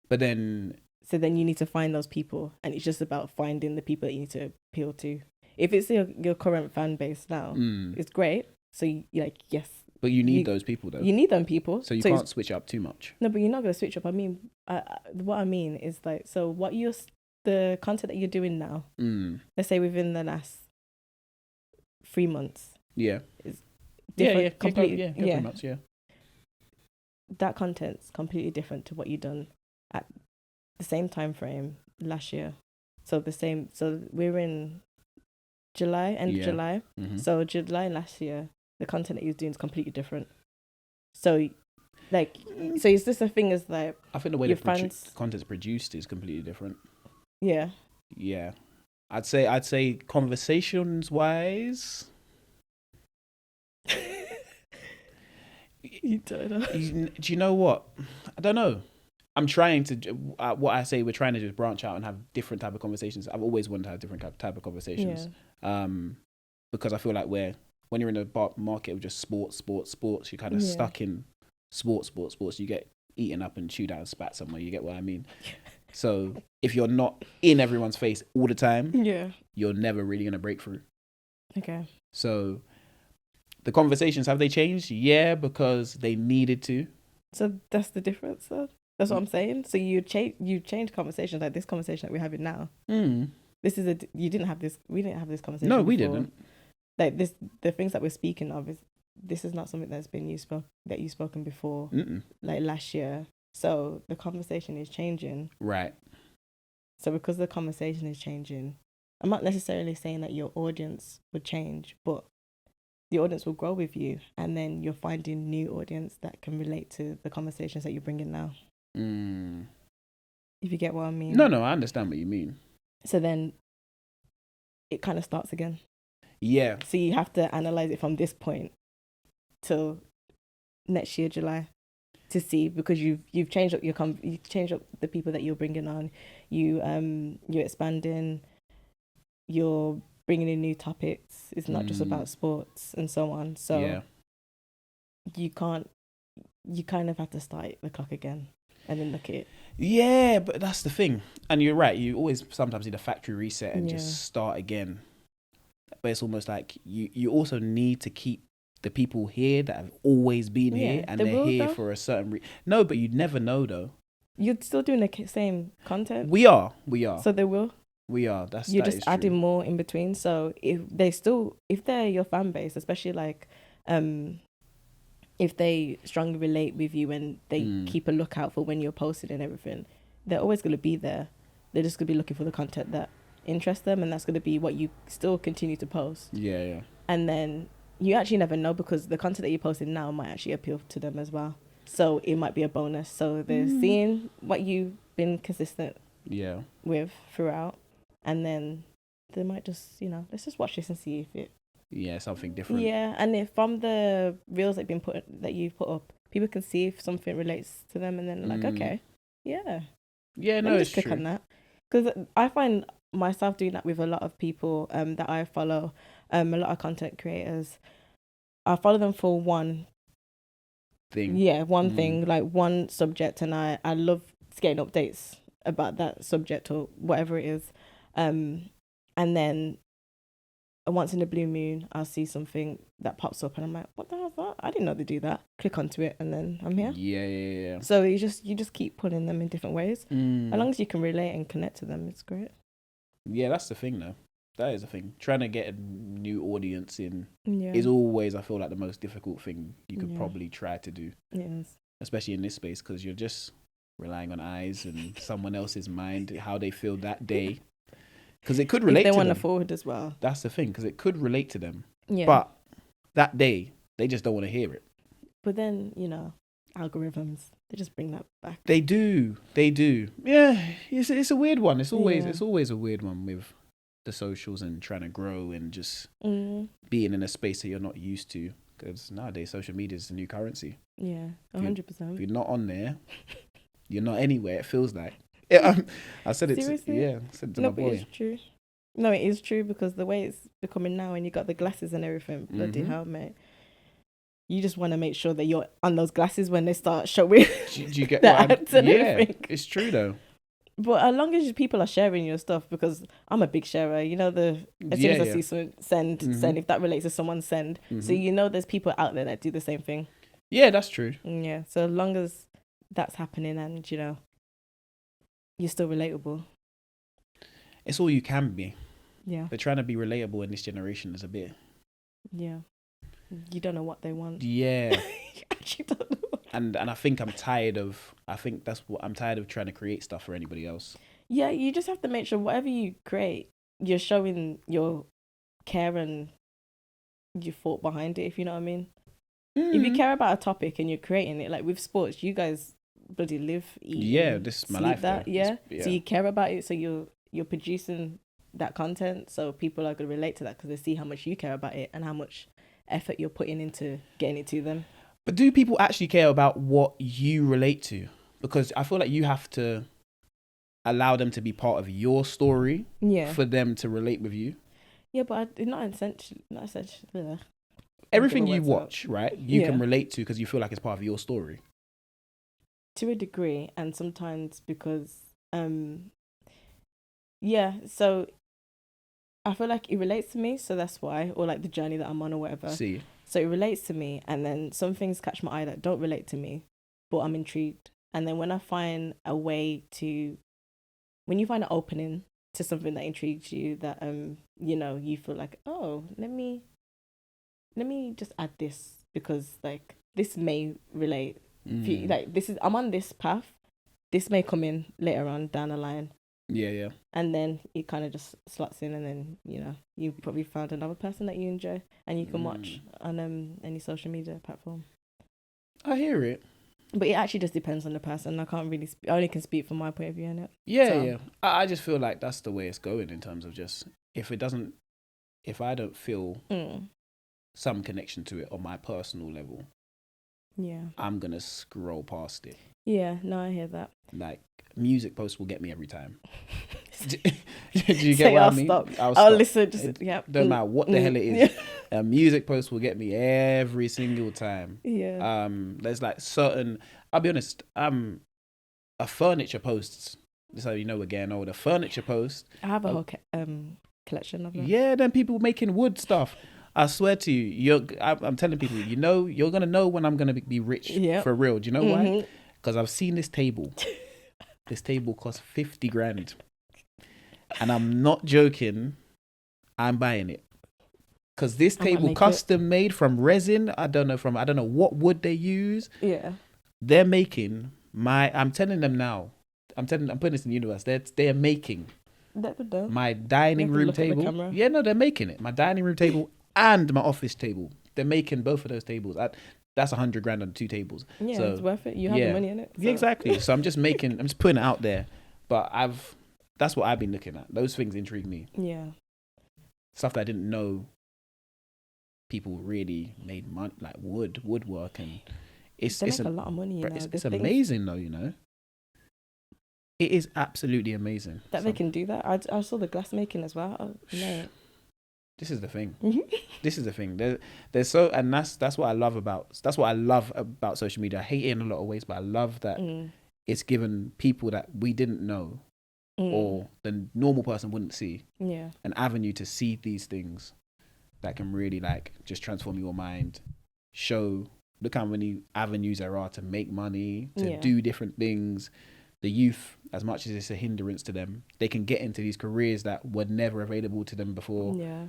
Speaker 1: But then...
Speaker 2: So then you need to find those people, and it's just about finding the people that you need to appeal to. If it's your current fan base now, it's great. So you're like, yes.
Speaker 1: But you need those people, though.
Speaker 2: You need them people.
Speaker 1: So you can't switch up too much.
Speaker 2: No, but you're not going to switch up. I mean, what I mean is like, so the content that you're doing now, let's say within the last 3 months.
Speaker 1: Yeah.
Speaker 2: Is different, completely.
Speaker 1: Yeah. 3 months, yeah.
Speaker 2: That content's completely different to what you've done at the same time frame last year. So we're in July, end of July. Mm-hmm. So July last year, the content that he was doing is completely different. So, like, so it's just a thing is like,
Speaker 1: I think the way the content's produced is completely different.
Speaker 2: Yeah.
Speaker 1: Yeah. I'd say conversations wise.
Speaker 2: You don't know.
Speaker 1: Do you know what? I don't know. I'm trying to, what I say, we're trying to just branch out and have different type of conversations. I've always wanted to have different type of conversations. Yeah. Because I feel like when you're in the market of just sports, you're kind of stuck in sports. You get eaten up and chewed out and spat somewhere. You get what I mean? So if you're not in everyone's face all the time, you're never really going to break through. Okay. So the conversations, have they changed? Yeah, because they needed to. So
Speaker 2: that's the difference, though. That's what I'm saying. So you change conversations, like this conversation that we're having now. This is we didn't have this conversation.
Speaker 1: No, we
Speaker 2: before.
Speaker 1: didn't.
Speaker 2: Like the things that we're speaking of this is not something that's been you've spoken before. Like last year. So the conversation is changing.
Speaker 1: Right.
Speaker 2: So because the conversation is changing, I'm not necessarily saying that your audience would change, but the audience will grow with you, and then you're finding new audience that can relate to the conversations that you're bringing now. If you get what I mean.
Speaker 1: No, I understand what you mean.
Speaker 2: So then it kind of starts again.
Speaker 1: Yeah.
Speaker 2: So you have to analyze it from this point till next year, July, to see, because you've changed up you've changed up the people that you're bringing on. You're expanding. You're bringing in new topics. It's not just about sports and so on. So you kind of have to start the clock again and then look at it.
Speaker 1: Yeah, but that's the thing. And you're right. You always sometimes need a factory reset and just start again. But it's almost like you also need to keep the people here that have always been here, and they're here for a certain No, but you never know, though.
Speaker 2: You're still doing the same content.
Speaker 1: We are. So
Speaker 2: they will.
Speaker 1: We are.
Speaker 2: You're just adding more in between. So if they're your fan base, especially like, if they strongly relate with you and they keep a lookout for when you're posting and everything, they're always going to be there. They're just going to be looking for the content that interests them, and that's going to be what you still continue to post. Yeah. And then you actually never know, because the content that you're posting now might actually appeal to them as well. So it might be a bonus. So they're seeing what you've been consistent with throughout, and then they might just, let's just watch this and see if it
Speaker 1: something different.
Speaker 2: Yeah, and if from the reels that you've put up, people can see if something relates to them, and then like, okay,
Speaker 1: it's
Speaker 2: click
Speaker 1: true
Speaker 2: on that, because I find myself doing that with a lot of people that I follow, a lot of content creators. I follow them for one
Speaker 1: thing.
Speaker 2: Yeah, one thing, like one subject, and I love getting updates about that subject or whatever it is. And then once in a blue moon, I'll see something that pops up, and I'm like, what the hell is that? I didn't know they do that. Click onto it, and then I'm here.
Speaker 1: Yeah.
Speaker 2: So you just keep pulling them in different ways. As long as you can relate and connect to them, it's great.
Speaker 1: Yeah, that's the thing, though. That is the thing. Trying to get a new audience in is always, I feel like, the most difficult thing you could probably try to do.
Speaker 2: Yes.
Speaker 1: Especially in this space, because you're just relying on eyes and someone else's mind, how they feel that day. Because it could relate to them.
Speaker 2: If they want to forward as well.
Speaker 1: That's the thing, because it could relate to them.
Speaker 2: Yeah.
Speaker 1: But that day, they just don't want to hear it.
Speaker 2: But then, algorithms, they just bring that back.
Speaker 1: They do. Yeah, it's a weird one. It's always a weird one with the socials and trying to grow and just being in a space that you're not used to. Because nowadays, social media is the new currency.
Speaker 2: Yeah, 100%.
Speaker 1: If you're not on there, you're not anywhere, it feels like. I said it.
Speaker 2: Seriously?
Speaker 1: Yeah, I said it to
Speaker 2: No,
Speaker 1: my
Speaker 2: but
Speaker 1: boy.
Speaker 2: it's true. No, it is true because the way it's becoming now, and you got the glasses and everything, bloody
Speaker 1: Mhm.
Speaker 2: hell, mate. You just want to make sure that you're on those glasses when they start showing
Speaker 1: Do you get
Speaker 2: the
Speaker 1: what I'm?
Speaker 2: ads and
Speaker 1: Yeah,
Speaker 2: everything.
Speaker 1: it's true though.
Speaker 2: But as long as people are sharing your stuff, because I'm a big sharer, you know, as soon
Speaker 1: Yeah,
Speaker 2: as I
Speaker 1: yeah.
Speaker 2: see someone send,
Speaker 1: Mhm.
Speaker 2: if that relates to someone, send. So
Speaker 1: Mhm.
Speaker 2: you know there's people out there that do the same thing.
Speaker 1: Yeah, that's true.
Speaker 2: Yeah. So as long as that's happening and, you're still relatable.
Speaker 1: It's all you can be.
Speaker 2: Yeah.
Speaker 1: They're trying to be relatable in this generation is a bit.
Speaker 2: Yeah. You don't know what they want.
Speaker 1: Yeah.
Speaker 2: You actually don't know.
Speaker 1: And I think I'm tired of. I think that's what I'm tired of trying to create stuff for anybody else.
Speaker 2: Yeah, you just have to make sure whatever you create, you're showing your care and your thought behind it, if you know what I mean. If you care about a topic and you're creating it, like with sports, you guys bloody live, eat,
Speaker 1: Yeah,
Speaker 2: and
Speaker 1: this is my
Speaker 2: sleep
Speaker 1: life.
Speaker 2: that,
Speaker 1: Though.
Speaker 2: yeah?
Speaker 1: Yeah.
Speaker 2: So you care about it, so you're producing that content, so people are going to relate to that because they see how much you care about it and how much effort you're putting into getting it to them.
Speaker 1: But do people actually care about what you relate to? Because I feel like you have to allow them to be part of your story for them to relate with you.
Speaker 2: Yeah, but not essentially.
Speaker 1: Everything you watch, right, you can relate to because you feel like it's part of your story.
Speaker 2: To a degree, and sometimes because, so I feel like it relates to me, so that's why, or like the journey that I'm on or whatever.
Speaker 1: See.
Speaker 2: So it relates to me, and then some things catch my eye that don't relate to me, but I'm intrigued. And then when I find a way to, when you find an opening to something that intrigues you, that you feel like, oh, let me just add this because like this may relate. Like I'm on this path. This may come in later on down the line.
Speaker 1: Yeah.
Speaker 2: And then it kind of just slots in, and then you probably found another person that you enjoy, and you can watch on any social media platform.
Speaker 1: I hear it,
Speaker 2: but it actually just depends on the person. I can't really. I only can speak from my point of view in it.
Speaker 1: Yeah. I just feel like that's the way it's going in terms of just if I don't feel some connection to it on my personal level, I'm gonna scroll past it.
Speaker 2: Yeah, no, I hear that.
Speaker 1: Like music posts will get me every time. Do you get what I mean?
Speaker 2: Stop. I'll listen.
Speaker 1: Don't matter what the hell it is. A music post will get me every single time.
Speaker 2: Yeah.
Speaker 1: There's like certain. I'll be honest. A furniture post. So you know we're getting old. A furniture post.
Speaker 2: I have a whole collection of them.
Speaker 1: Yeah, then people making wood stuff. I swear to you, I'm telling people, you're gonna know when I'm gonna be rich for real. Do you know why? Because I've seen this table. This table costs 50 grand. And I'm not joking. I'm buying it. Because this table custom made from resin. I don't know what wood they use.
Speaker 2: Yeah.
Speaker 1: They're making I'm telling them now. I'm putting this in the universe. They're making my dining room table. Yeah, no, they're making it. My dining room table and my office table. They're making both of those tables. That's 100 grand on 2 tables.
Speaker 2: Yeah,
Speaker 1: so,
Speaker 2: it's worth it. You have the money in it. So.
Speaker 1: Yeah, exactly. So I'm just putting it out there. But that's what I've been looking at. Those things intrigue me.
Speaker 2: Yeah.
Speaker 1: Stuff that I didn't know people really made money, like woodwork, and
Speaker 2: they make a lot of money.
Speaker 1: It's amazing though, It is absolutely amazing
Speaker 2: that they can do that. I saw the glass making as well.
Speaker 1: This is the thing. This is the thing. There's so, and that's what I love about. That's what I love about social media. I hate it in a lot of ways, but I love that it's given people that we didn't know or the normal person wouldn't see an avenue to see these things that can really like just transform your mind. Look how many avenues there are to make money, to do different things. The youth, as much as it's a hindrance to them, they can get into these careers that were never available to them before.
Speaker 2: Yeah.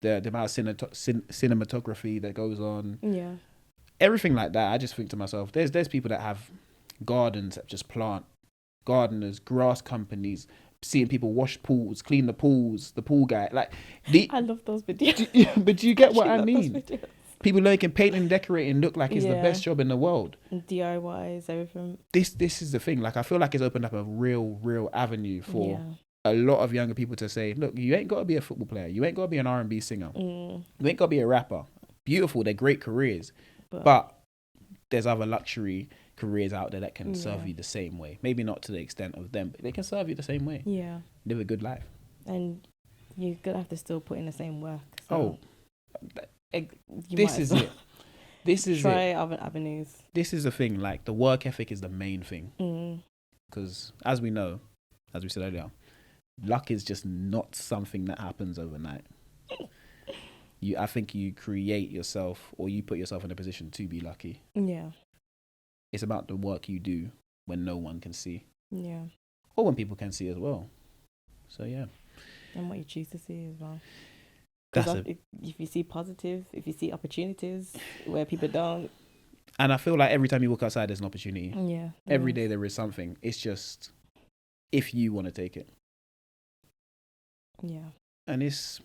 Speaker 1: The amount of cinematography that goes on.
Speaker 2: Yeah.
Speaker 1: Everything like that. I just think to myself, there's people that have gardens that just plant, gardeners, grass companies, seeing people wash pools, clean the pools, the pool guy. Like
Speaker 2: I love those videos.
Speaker 1: But do you get what I mean? People making painting and decorating look like it's the best job in the world.
Speaker 2: DIYs, everything.
Speaker 1: This is the thing. Like I feel like it's opened up a real avenue for a lot of younger people to say, look, you ain't got to be a football player. You ain't got to be an R&B singer. You ain't got to be a rapper. Beautiful, they're great careers. But there's other luxury. careers out there that can serve
Speaker 2: Yeah.
Speaker 1: you the same way. Maybe not to the extent of them, but they can serve you the same way.
Speaker 2: Yeah.
Speaker 1: Live a good life.
Speaker 2: And you're gonna have to still put in the same work.
Speaker 1: Oh,
Speaker 2: You
Speaker 1: this
Speaker 2: might
Speaker 1: is
Speaker 2: as well
Speaker 1: it. This is
Speaker 2: try
Speaker 1: it.
Speaker 2: other avenues.
Speaker 1: This is the thing. Like, the work ethic is the main thing.
Speaker 2: Mm.
Speaker 1: Because as we know, as we said earlier, luck is just not something that happens overnight. I think you create yourself, or you put yourself in a position to be lucky.
Speaker 2: Yeah.
Speaker 1: It's about the work you do when no one can see,
Speaker 2: Yeah.
Speaker 1: or when people can see as well. So yeah,
Speaker 2: And what you choose to see as well.
Speaker 1: that's
Speaker 2: Because if you see positive, if you see opportunities where people don't.
Speaker 1: And I feel like every time you walk outside, there's an opportunity.
Speaker 2: Yeah.
Speaker 1: Every day there is something. It's just if you want to take it.
Speaker 2: Yeah.
Speaker 1: And it's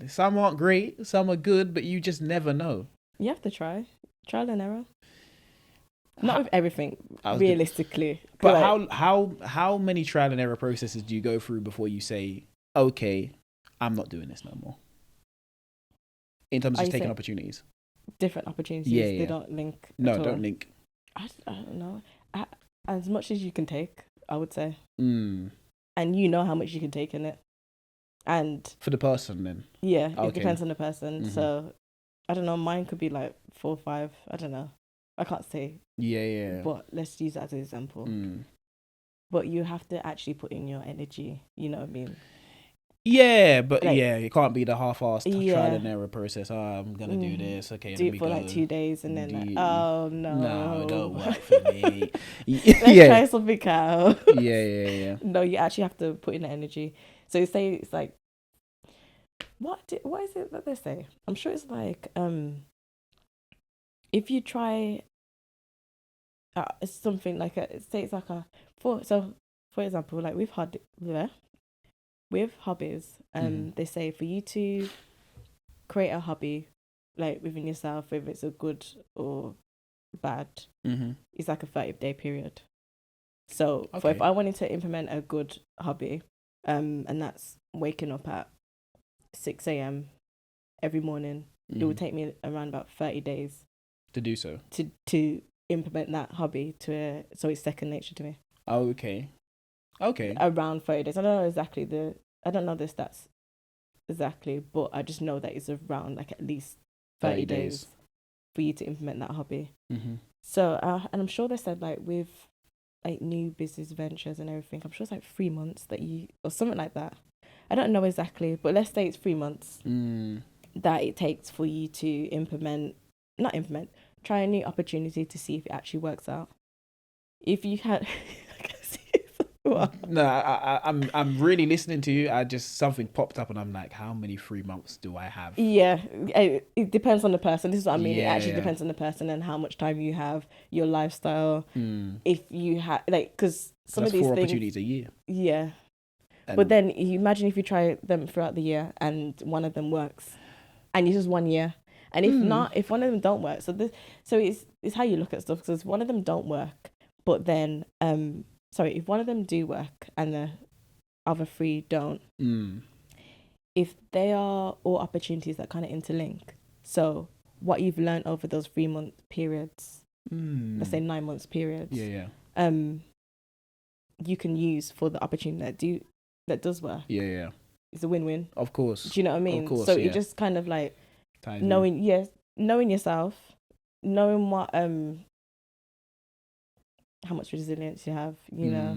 Speaker 1: some aren't great, some are good, but you just never know.
Speaker 2: You have to try. Trial and error. Not with everything,
Speaker 1: I was
Speaker 2: realistically.
Speaker 1: But
Speaker 2: like,
Speaker 1: how many trial and error processes do you go through before you say, okay, I'm not doing this no more? In terms of just taking opportunities.
Speaker 2: different opportunities.
Speaker 1: Yeah.
Speaker 2: They don't link.
Speaker 1: No,
Speaker 2: at all.
Speaker 1: don't link.
Speaker 2: I don't know. As much as you can take, I would say.
Speaker 1: Mm.
Speaker 2: And you know how much you can take in it. And
Speaker 1: For the person then.
Speaker 2: yeah, it
Speaker 1: Okay.
Speaker 2: depends on the person.
Speaker 1: Mhm.
Speaker 2: So I don't know. Mine could be like 4 or 5. I don't know. I can't say.
Speaker 1: Yeah.
Speaker 2: But let's use that as an example.
Speaker 1: Mm.
Speaker 2: But you have to actually put in your energy. You know what I mean?
Speaker 1: Yeah, but
Speaker 2: Like,
Speaker 1: yeah, it can't be the half-assed
Speaker 2: Yeah.
Speaker 1: trial and error process. Oh, I'm gonna do this. Okay,
Speaker 2: do
Speaker 1: let
Speaker 2: it
Speaker 1: me
Speaker 2: for
Speaker 1: go.
Speaker 2: like 2 days and then
Speaker 1: Do
Speaker 2: like,
Speaker 1: you-
Speaker 2: oh no.
Speaker 1: No, it don't work for me.
Speaker 2: Let's
Speaker 1: Yeah.
Speaker 2: try something out.
Speaker 1: Yeah.
Speaker 2: No, you actually have to put in the energy. So say it's like, what is it that they say? I'm sure it's like, if you try, it's something like say it's like for example, like with hobbies, they say for you to create a hobby, like within yourself, whether it's a good or bad, it's like a 30-day period. So for if I wanted to implement a good hobby, and that's waking up at 6 a.m. every morning, it would take me around about 30 days
Speaker 1: to do so.
Speaker 2: To implement that hobby so it's second nature to me.
Speaker 1: Oh, okay.
Speaker 2: Around 30 days. I don't know the stats exactly, but I just know that it's around like at least 30 days for you to implement that hobby. So, and I'm sure they said like with like new business ventures and everything, I'm sure it's like 3 months or something like that. I don't know exactly, but let's say it's 3 months that it takes for you to try a new opportunity to see if it actually works out. If you had,
Speaker 1: No, I'm really listening to you. Something popped up and I'm like, how many 3 months do I have?
Speaker 2: Yeah, it depends on the person. This is what I mean.
Speaker 1: Yeah,
Speaker 2: it actually depends on the person and how much time you have, your lifestyle. If you have because some of these
Speaker 1: 4
Speaker 2: things,
Speaker 1: opportunities a year.
Speaker 2: Yeah,
Speaker 1: And
Speaker 2: but then you imagine if you try them throughout the year and one of them works, and it's just 1 year, and if not, if one of them don't work, so it's how you look at stuff. Because one of them don't work, but then if one of them do work and the other 3 don't, if they are all opportunities that kind of interlink, so what you've learned over those 3-month periods, let's say 9 months periods, you can use for the opportunity that does work.
Speaker 1: Yeah.
Speaker 2: It's a win-win.
Speaker 1: Of course.
Speaker 2: Do you know what I mean?
Speaker 1: Of course,
Speaker 2: so it just kind of like knowing yourself, knowing what how much resilience you have, you know,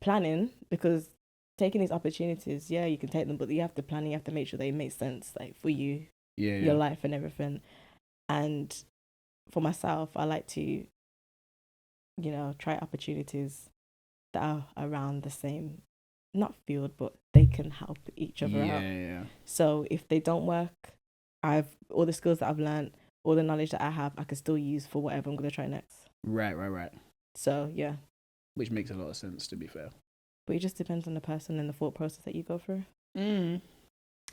Speaker 2: planning, because taking these opportunities, you can take them, but you have to plan. You have to make sure they make sense, like for you, your life and everything. And for myself, I like to, you know, try opportunities that are around the same, not field, but they can help each other out.
Speaker 1: Yeah.
Speaker 2: So if they don't work, I've all the skills that I've learned, all the knowledge that I have, I can still use for whatever I'm going to try next.
Speaker 1: Right.
Speaker 2: So, yeah.
Speaker 1: Which makes a lot of sense, to be fair.
Speaker 2: But it just depends on the person and the thought process that you go through.
Speaker 1: And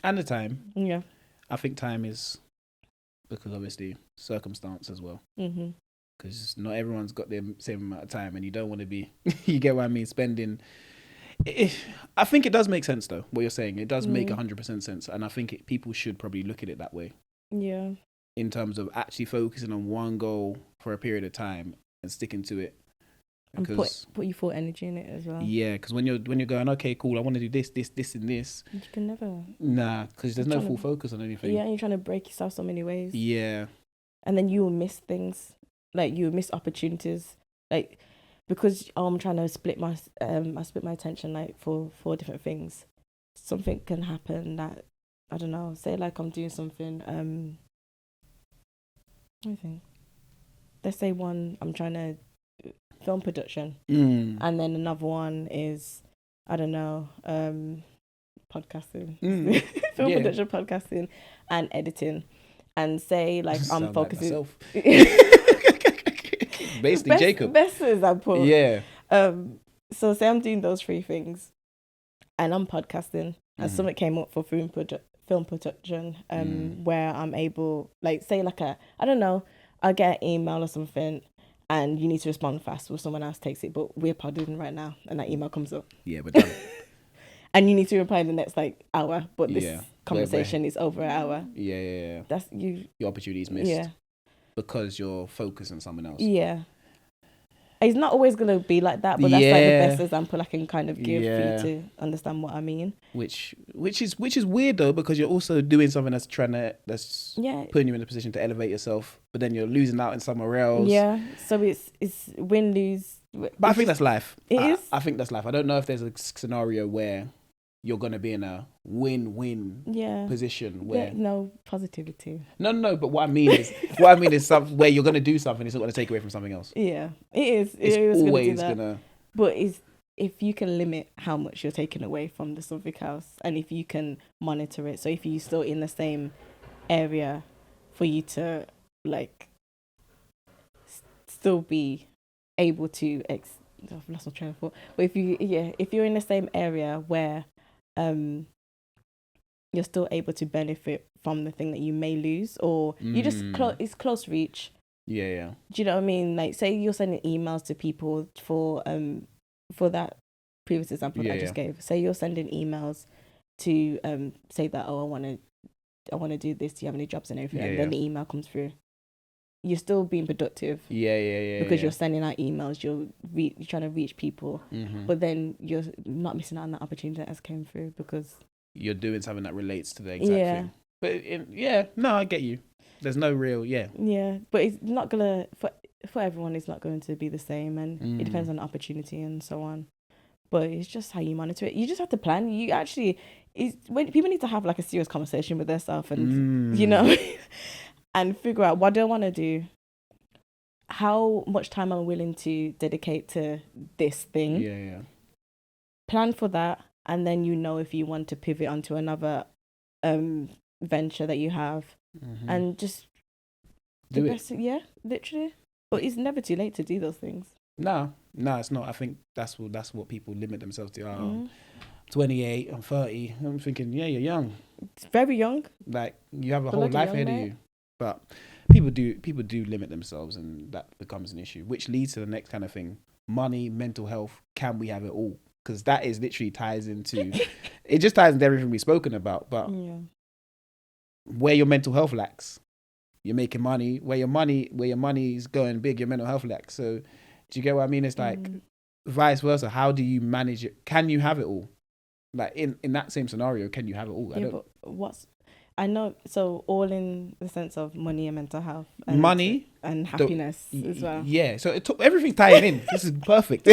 Speaker 1: the time.
Speaker 2: Yeah.
Speaker 1: I think time is, because obviously circumstance as well. Because not everyone's got the same amount of time, and you don't want to be, you get what I mean, spending. I think it does make sense, though, what you're saying. It does make 100% sense. And I think people should probably look at it that way.
Speaker 2: Yeah.
Speaker 1: in terms of actually focusing on one goal for a period of time and sticking to it.
Speaker 2: And put your full energy in it as well.
Speaker 1: Yeah, because when you're going, okay, cool, I want to do this, and this.
Speaker 2: You can never.
Speaker 1: Nah, because there's no full focus on anything.
Speaker 2: Yeah, you're trying to break yourself so many ways.
Speaker 1: Yeah.
Speaker 2: And then you will miss things, like you will miss opportunities, like because I'm trying to split my attention like for 4 different things. Something can happen that I don't know. Say like I'm doing something. What do you think? Let's say one I'm trying to film production, and then another one is I don't know, podcasting, film production, podcasting, and editing. And say like I'm focusing.
Speaker 1: Like basically, Jacob.
Speaker 2: Best example.
Speaker 1: Yeah.
Speaker 2: So say I'm doing those 3 things, and I'm podcasting, and something came up for film production, where I'm able, like, say like I don't know, I get an email or something, and you need to respond fast, or someone else takes it, but we're podding right now, and that email comes up.
Speaker 1: Yeah, we're done.
Speaker 2: And you need to reply in the next like hour, but this conversation is over an hour.
Speaker 1: Yeah.
Speaker 2: That's you.
Speaker 1: Your opportunity is missed. Yeah. Because you're focused on someone else.
Speaker 2: Yeah. It's not always going to be like that, but that's like the best example I can kind of give for you to understand what I mean. Which
Speaker 1: is weird though, because you're also doing something that's putting you in a position to elevate yourself, but then you're losing out in somewhere else.
Speaker 2: Yeah. So it's win-lose.
Speaker 1: But I think that's life.
Speaker 2: It is?
Speaker 1: I think that's life. I don't know if there's a scenario where you're going to be in a win-win position where
Speaker 2: no positivity.
Speaker 1: No. But what I mean is something where you're going to do something. It's not going to take away from something else.
Speaker 2: Yeah, it is.
Speaker 1: It's always going to.
Speaker 2: But if you can limit how much you're taking away from the something else, and if you can monitor it, so if you're still in the same area, for you to like still be able to I've lost my train of thought. But if you're in the same area where you're still able to benefit from the thing that you may lose, or you just it's close reach.
Speaker 1: Yeah.
Speaker 2: Do you know what I mean? Like, say you're sending emails to people for that previous example that I just gave. Say you're sending emails to say that, I want to do this. Do you have any jobs and everything? And then the email comes through. You're still being productive.
Speaker 1: Yeah.
Speaker 2: Because you're sending out emails, you're trying to reach people, but then you're not missing out on that opportunity that has came through because
Speaker 1: you're doing something that relates to the exact thing. But I get you. There's no real
Speaker 2: but it's not gonna for everyone. It's not going to be the same, and it depends on the opportunity and so on. But it's just how you monitor it. You just have to plan. When people need to have like a serious conversation with themselves, and and figure out what do I want to do, how much time I'm willing to dedicate to this thing.
Speaker 1: Yeah.
Speaker 2: Plan for that, and then if you want to pivot onto another venture that you have, and just
Speaker 1: do it.
Speaker 2: Yeah, literally. But it's never too late to do those things.
Speaker 1: No, it's not. I think that's what people limit themselves to. I'm 28, I'm 30. I'm thinking, you're young.
Speaker 2: It's very young.
Speaker 1: Like, you have a whole life ahead of you. But people do limit themselves, and that becomes an issue, which leads to the next kind of thing: money, mental health. Can we have it all? Because that is literally ties into it. Just ties into everything we've spoken about. But where your mental health lacks, you're making money. Where your money is going big, your mental health lacks. So, do you get what I mean? It's like vice versa. How do you manage it? Can you have it all? Like in that same scenario, can you have it all?
Speaker 2: I know, so all in the sense of money and mental health. And
Speaker 1: money.
Speaker 2: And happiness as well.
Speaker 1: Yeah, so everything's tying in. This is perfect.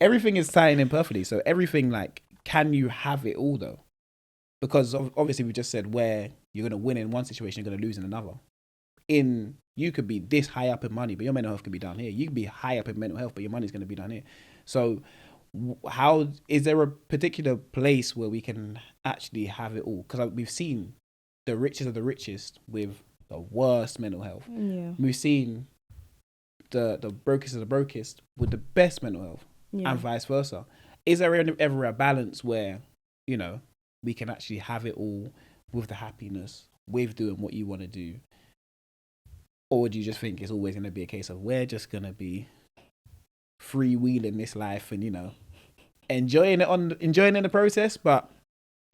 Speaker 1: Everything is tying in perfectly. So everything, like, can you have it all though? Because obviously we just said where you're going to win in one situation, you're going to lose in another. You could be this high up in money, but your mental health could be down here. You could be high up in mental health, but your money's going to be down here. So how is there a particular place where we can actually have it all? Because we've seen the richest of the richest with the worst mental health.
Speaker 2: Yeah.
Speaker 1: We've seen the brokest of the brokest with the best mental health, and vice versa. Is there ever a balance where, we can actually have it all with the happiness, with doing what you want to do? Or do you just think it's always going to be a case of we're just going to be freewheeling this life and, enjoying in the process, but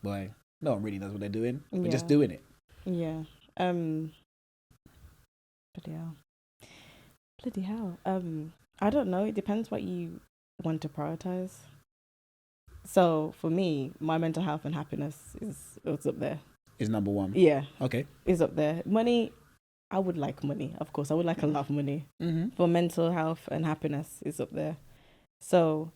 Speaker 1: boy, no one really knows what they're doing. We're just doing it.
Speaker 2: Yeah. Bloody hell. Bloody hell. I don't know. It depends what you want to prioritize. So for me, my mental health and happiness is up there.
Speaker 1: Is number one.
Speaker 2: Yeah.
Speaker 1: Okay.
Speaker 2: Is up there. Money, I would like money. Of course, I would like a lot of money. But mental health and happiness is up there. So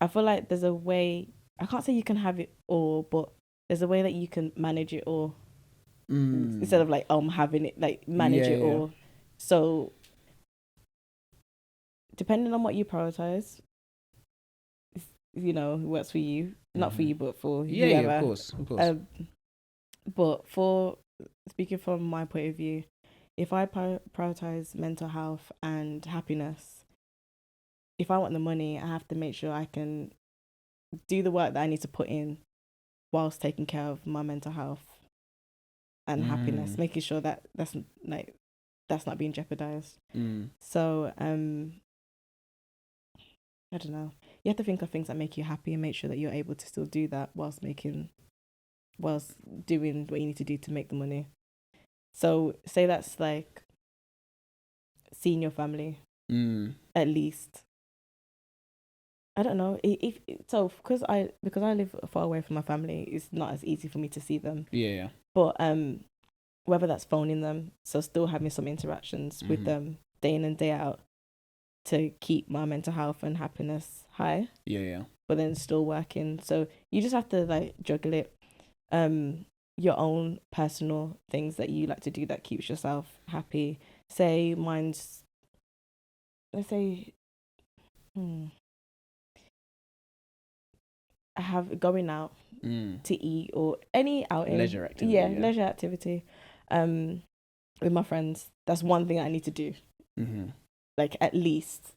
Speaker 2: I feel like there's a way, I can't say you can have it all, but there's a way that you can manage it all. Instead of like, having it, like manage it all. So depending on what you prioritize, you know, works for you. Not for you, but for whoever.
Speaker 1: Yeah, of course.
Speaker 2: But for speaking from my point of view, if I prioritize mental health and happiness, if I want the money, I have to make sure I can do the work that I need to put in whilst taking care of my mental health and happiness, making sure that that's not being jeopardized. So I don't know. You have to think of things that make you happy and make sure that you're able to still do that whilst doing what you need to do to make the money. So say that's like seeing your family at least. I don't know because I live far away from my family, it's not as easy for me to see them.
Speaker 1: Yeah.
Speaker 2: But whether that's phoning them, so still having some interactions with them day in and day out to keep my mental health and happiness high.
Speaker 1: Yeah.
Speaker 2: But then still working. So you just have to like juggle it. Your own personal things that you like to do that keeps yourself happy. Say mine's, let's say, I have going out to eat or any outing.
Speaker 1: Leisure activity.
Speaker 2: Yeah, leisure activity. With my friends. That's one thing I need to do. Like at least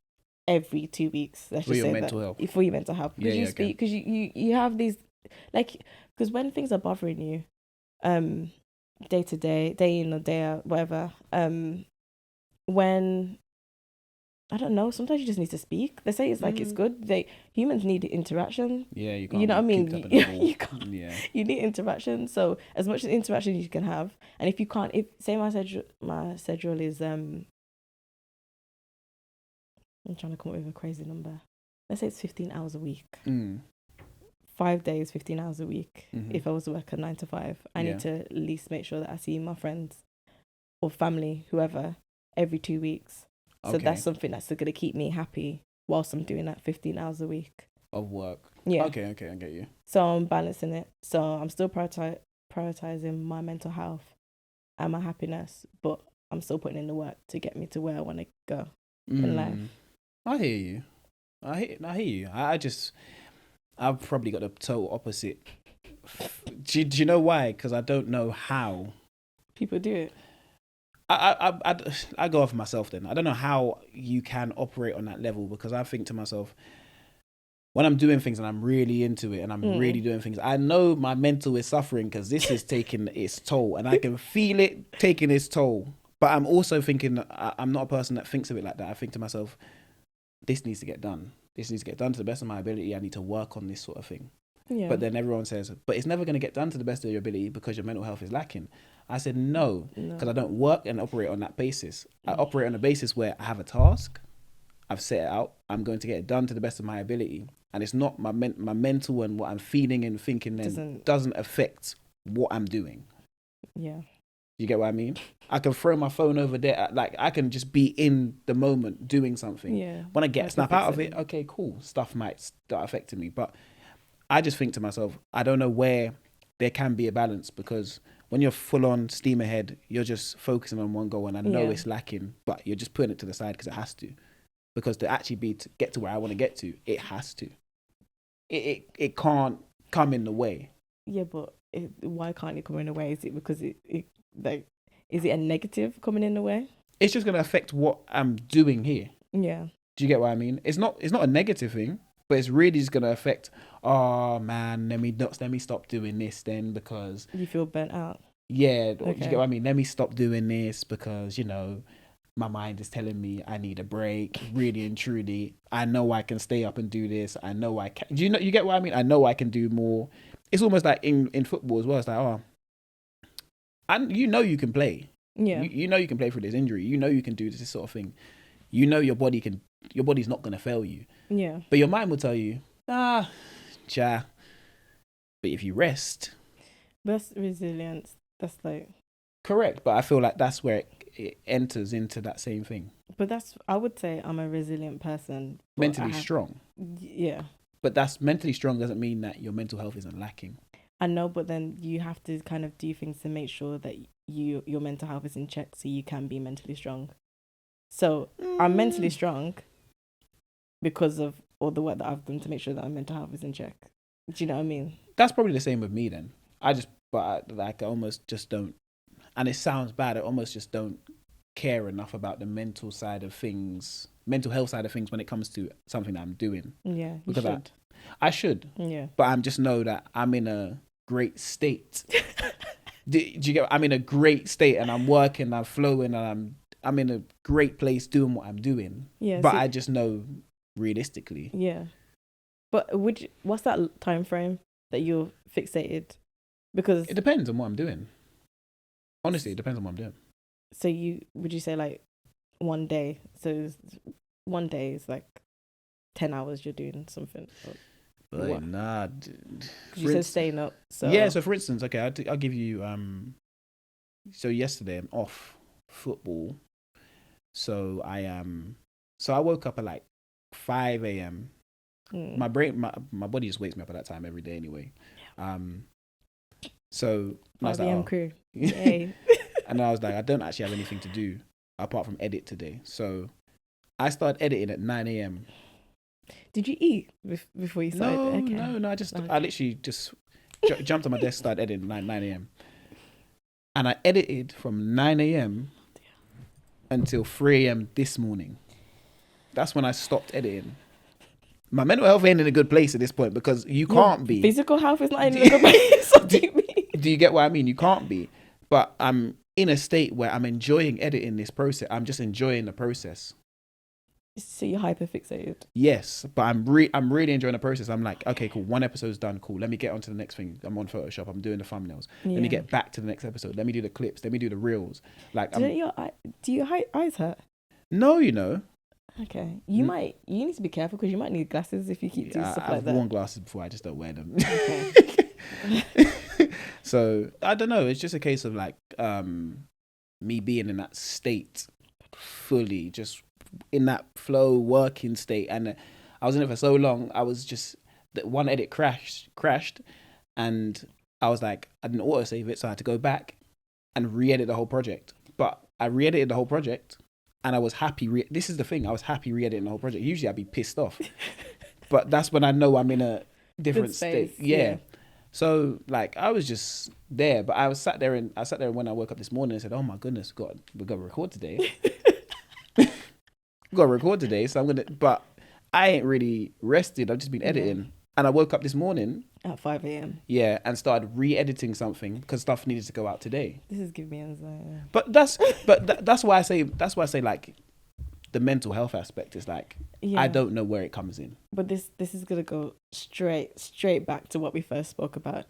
Speaker 2: every 2 weeks. Let's
Speaker 1: for
Speaker 2: just
Speaker 1: your
Speaker 2: say
Speaker 1: mental
Speaker 2: that.
Speaker 1: health.
Speaker 2: For your mental health. Because because you have these, like, because when things are bothering you, day to day, day in or day out, whatever, when, I don't know, sometimes you just need to speak. They say it's like it's good. Humans need interaction.
Speaker 1: Yeah, you can't.
Speaker 2: You know what I mean? You can't.
Speaker 1: Yeah.
Speaker 2: You need interaction. So as much interaction you can have, and if you can't, say my schedule is I'm trying to come up with a crazy number. Let's say it's 15 hours a week. 5 days, 15 hours a week. If I was to work a 9 to 5, I need to at least make sure that I see my friends or family, whoever, every 2 weeks. So that's something that's going to keep me happy whilst I'm doing that 15 hours a week
Speaker 1: of work.
Speaker 2: Yeah.
Speaker 1: Okay, I get you.
Speaker 2: So I'm balancing it. So I'm still prioritizing my mental health and my happiness, but I'm still putting in the work to get me to where I want to go in life.
Speaker 1: I hear you. I hear you. I've probably got the total opposite. Do you know why? Because I don't know how
Speaker 2: people do it.
Speaker 1: I go off myself then. I don't know how you can operate on that level, because I think to myself, when I'm doing things and I'm really into it and I'm really doing things, I know my mental is suffering because this is taking its toll and I can feel it taking its toll. But I'm also thinking, I'm not a person that thinks of it like that. I think to myself, this needs to get done. This needs to get done to the best of my ability. I need to work on this sort of thing.
Speaker 2: Yeah.
Speaker 1: But then everyone says, but it's never going to get done to the best of your ability because your mental health is lacking. I said, no, because I don't work and operate on that basis. I operate on a basis where I have a task, I've set it out, I'm going to get it done to the best of my ability. And it's not my mental and what I'm feeling and thinking then doesn't affect what I'm doing.
Speaker 2: Yeah.
Speaker 1: You get what I mean? I can throw my phone over there. Like, I can just be in the moment doing something.
Speaker 2: Yeah.
Speaker 1: When I get snap out of it, okay, cool. Stuff might start affecting me. But I just think to myself, I don't know where there can be a balance, because when you're full on steam ahead, you're just focusing on one goal, and I know it's lacking, but you're just putting it to the side because it has to. Because to actually get to where I want to get to, it has to. It can't come in the way.
Speaker 2: Yeah, but why can't it come in the way? Is it because is it a negative coming in the way?
Speaker 1: It's just going to affect what I'm doing here.
Speaker 2: Yeah.
Speaker 1: Do you get what I mean? It's not a negative thing, but it's really just going to affect, oh man, let me stop doing this then, because
Speaker 2: you feel burnt out.
Speaker 1: Yeah. Okay. Do you get what I mean? Let me stop doing this because, my mind is telling me I need a break, really and truly. I know I can stay up and do this. I know I can. You get what I mean? I know I can do more. It's almost like in football as well. It's like, and you can play.
Speaker 2: Yeah.
Speaker 1: You know you can play through this injury. You know you can do this sort of thing. You know your body's not gonna fail you.
Speaker 2: Yeah.
Speaker 1: But your mind will tell you, cha. But if you rest,
Speaker 2: That's resilience. That's like.
Speaker 1: correct. But I feel like that's where it enters into that same thing.
Speaker 2: But I would say I'm a resilient person.
Speaker 1: Mentally strong.
Speaker 2: Yeah.
Speaker 1: But that's mentally strong doesn't mean that your mental health isn't lacking.
Speaker 2: I know, but then you have to kind of do things to make sure that your mental health is in check so you can be mentally strong. So I'm mentally strong because of all the work that I've done to make sure that my mental health is in check. Do you know what I mean?
Speaker 1: That's probably the same with me then. I almost just don't, and it sounds bad, I almost just don't care enough about the mental side of things, mental health side of things when it comes to something that I'm doing.
Speaker 2: Yeah, you
Speaker 1: because
Speaker 2: should.
Speaker 1: I should.
Speaker 2: Yeah.
Speaker 1: But I'm just know that I'm in a great state. do you get? I'm in a great state and I'm working, I'm flowing, and I'm in a great place doing what I'm doing.
Speaker 2: Yeah.
Speaker 1: But I just know realistically.
Speaker 2: Yeah. But what's that time frame that you're fixated? Because
Speaker 1: it depends on what I'm doing. Honestly, it depends on what I'm doing.
Speaker 2: So would you say like one day? So one day is like 10 hours you're doing something.
Speaker 1: But nah.
Speaker 2: You said staying up. So
Speaker 1: yeah. So for instance, okay, I'll give you. So yesterday I'm off football. So I woke up at like 5 a.m. My brain, my body just wakes me up at that time every day anyway. So
Speaker 2: 5 a.m. crew. Yay.
Speaker 1: And I was like, I don't actually have anything to do apart from edit today. So I started editing at 9 a.m.
Speaker 2: Did you eat before you started?
Speaker 1: No. I literally just jumped on my desk, started editing at 9 a.m. And I edited from 9 a.m. until 3 a.m. this morning. That's when I stopped editing. My mental health ain't in a good place at this point because you can't be.
Speaker 2: Physical health is not in a good place. What do you mean?
Speaker 1: Do you get what I mean? You can't be. But I'm in a state where I'm enjoying editing this process. I'm just enjoying the process.
Speaker 2: So you're hyperfixated.
Speaker 1: Yes, but I'm really enjoying the process. I'm like, okay, cool. One episode's done. Cool. Let me get on to the next thing. I'm on Photoshop. I'm doing the thumbnails. Yeah. Let me get back to the next episode. Let me do the clips. Let me do the reels. Like,
Speaker 2: do your eyes hurt?
Speaker 1: No, you know.
Speaker 2: Okay. You need to be careful because you might need glasses if you keep doing stuff like that.
Speaker 1: I've worn glasses before. I just don't wear them. Okay. So I don't know. It's just a case of like me being in that state fully, just in that flow working state, and I was in it for so long. I was just that one edit crashed, and I was like, I didn't autosave it, so I had to go back and re-edit the whole project. But I re-edited the whole project, and I was happy. This is the thing. I was happy re-editing the whole project. Usually I'd be pissed off, but that's when I know I'm in a different state. Yeah. So like I was just there, but I sat there when I woke up this morning and said, "Oh my goodness, we got to record today." Got to record today, so I'm gonna. But I ain't really rested. I've just been editing, and I woke up this morning
Speaker 2: at 5 a.m.
Speaker 1: Yeah, and started re-editing something because stuff needed to go out today.
Speaker 2: This is giving me anxiety.
Speaker 1: But that's why I say like the mental health aspect is like I don't know where it comes in.
Speaker 2: But this is gonna go straight back to what we first spoke about.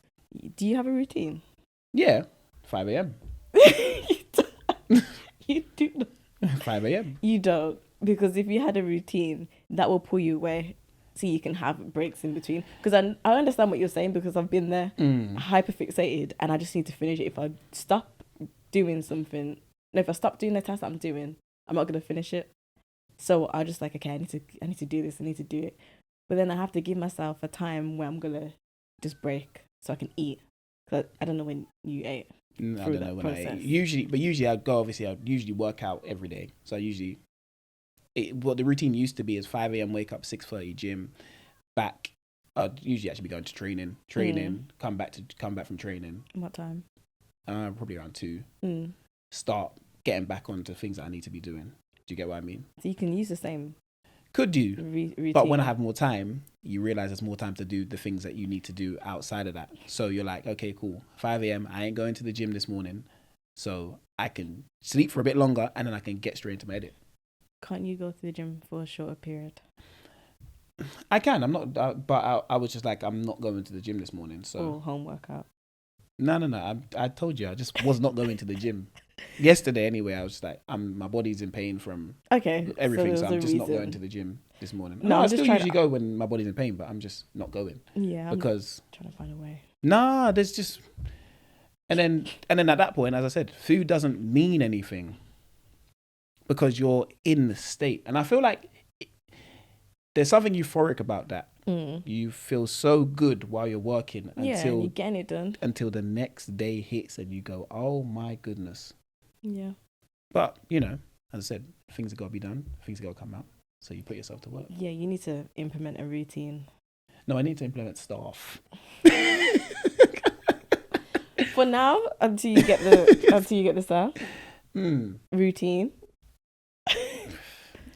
Speaker 2: Do you have a routine?
Speaker 1: Yeah, 5 a.m.
Speaker 2: You do not.
Speaker 1: 5 a.m.
Speaker 2: You don't. Because if you had a routine, that will pull you away so you can have breaks in between. Because I understand what you're saying because I've been there, hyperfixated, and I just need to finish it. If I stop doing something, if I stop doing the task I'm doing, I'm not going to finish it. So I just like, okay, I need to do this, I need to do it. But then I have to give myself a time where I'm going to just break so I can eat. Because I don't know when you ate.
Speaker 1: I don't know when I ate. Usually I go, obviously I usually work out every day. So I usually... what the routine used to be is 5 a.m. wake up, 6:30 gym, back. I'd usually actually be going to training, come back from training.
Speaker 2: What time?
Speaker 1: Probably around 2. Start getting back onto things that I need to be doing. Do you get what I mean?
Speaker 2: So you can use the same.
Speaker 1: Could do,
Speaker 2: routine.
Speaker 1: But when I have more time, you realize there's more time to do the things that you need to do outside of that. So you're like, okay, cool. 5 a.m. I ain't going to the gym this morning, so I can sleep for a bit longer and then I can get straight into my edit.
Speaker 2: Can't you go to the gym for a shorter period?
Speaker 1: I can. I'm not, but I was just like, I'm not going to the gym this morning. So
Speaker 2: or home workout.
Speaker 1: No. I told you, I just was not going to the gym. Yesterday, anyway, I was like, my body's in pain from everything, so I'm just not going to the gym this morning.
Speaker 2: No,
Speaker 1: I
Speaker 2: I'm
Speaker 1: still
Speaker 2: just
Speaker 1: usually go when my body's in pain, but I'm just not going.
Speaker 2: Yeah,
Speaker 1: because
Speaker 2: I'm trying to find a way.
Speaker 1: Nah, there's just, and then at that point, as I said, food doesn't mean anything because you're in the state, and I feel like there's something euphoric about that. You feel so good while you're working until
Speaker 2: you're getting it done
Speaker 1: until the next day hits and you go, oh my goodness.
Speaker 2: Yeah.
Speaker 1: But as I said, things have got to be done. Things have got to come out. So you put yourself to work.
Speaker 2: Yeah, you need to implement a routine.
Speaker 1: No, I need to implement staff.
Speaker 2: For now, until you get the staff routine.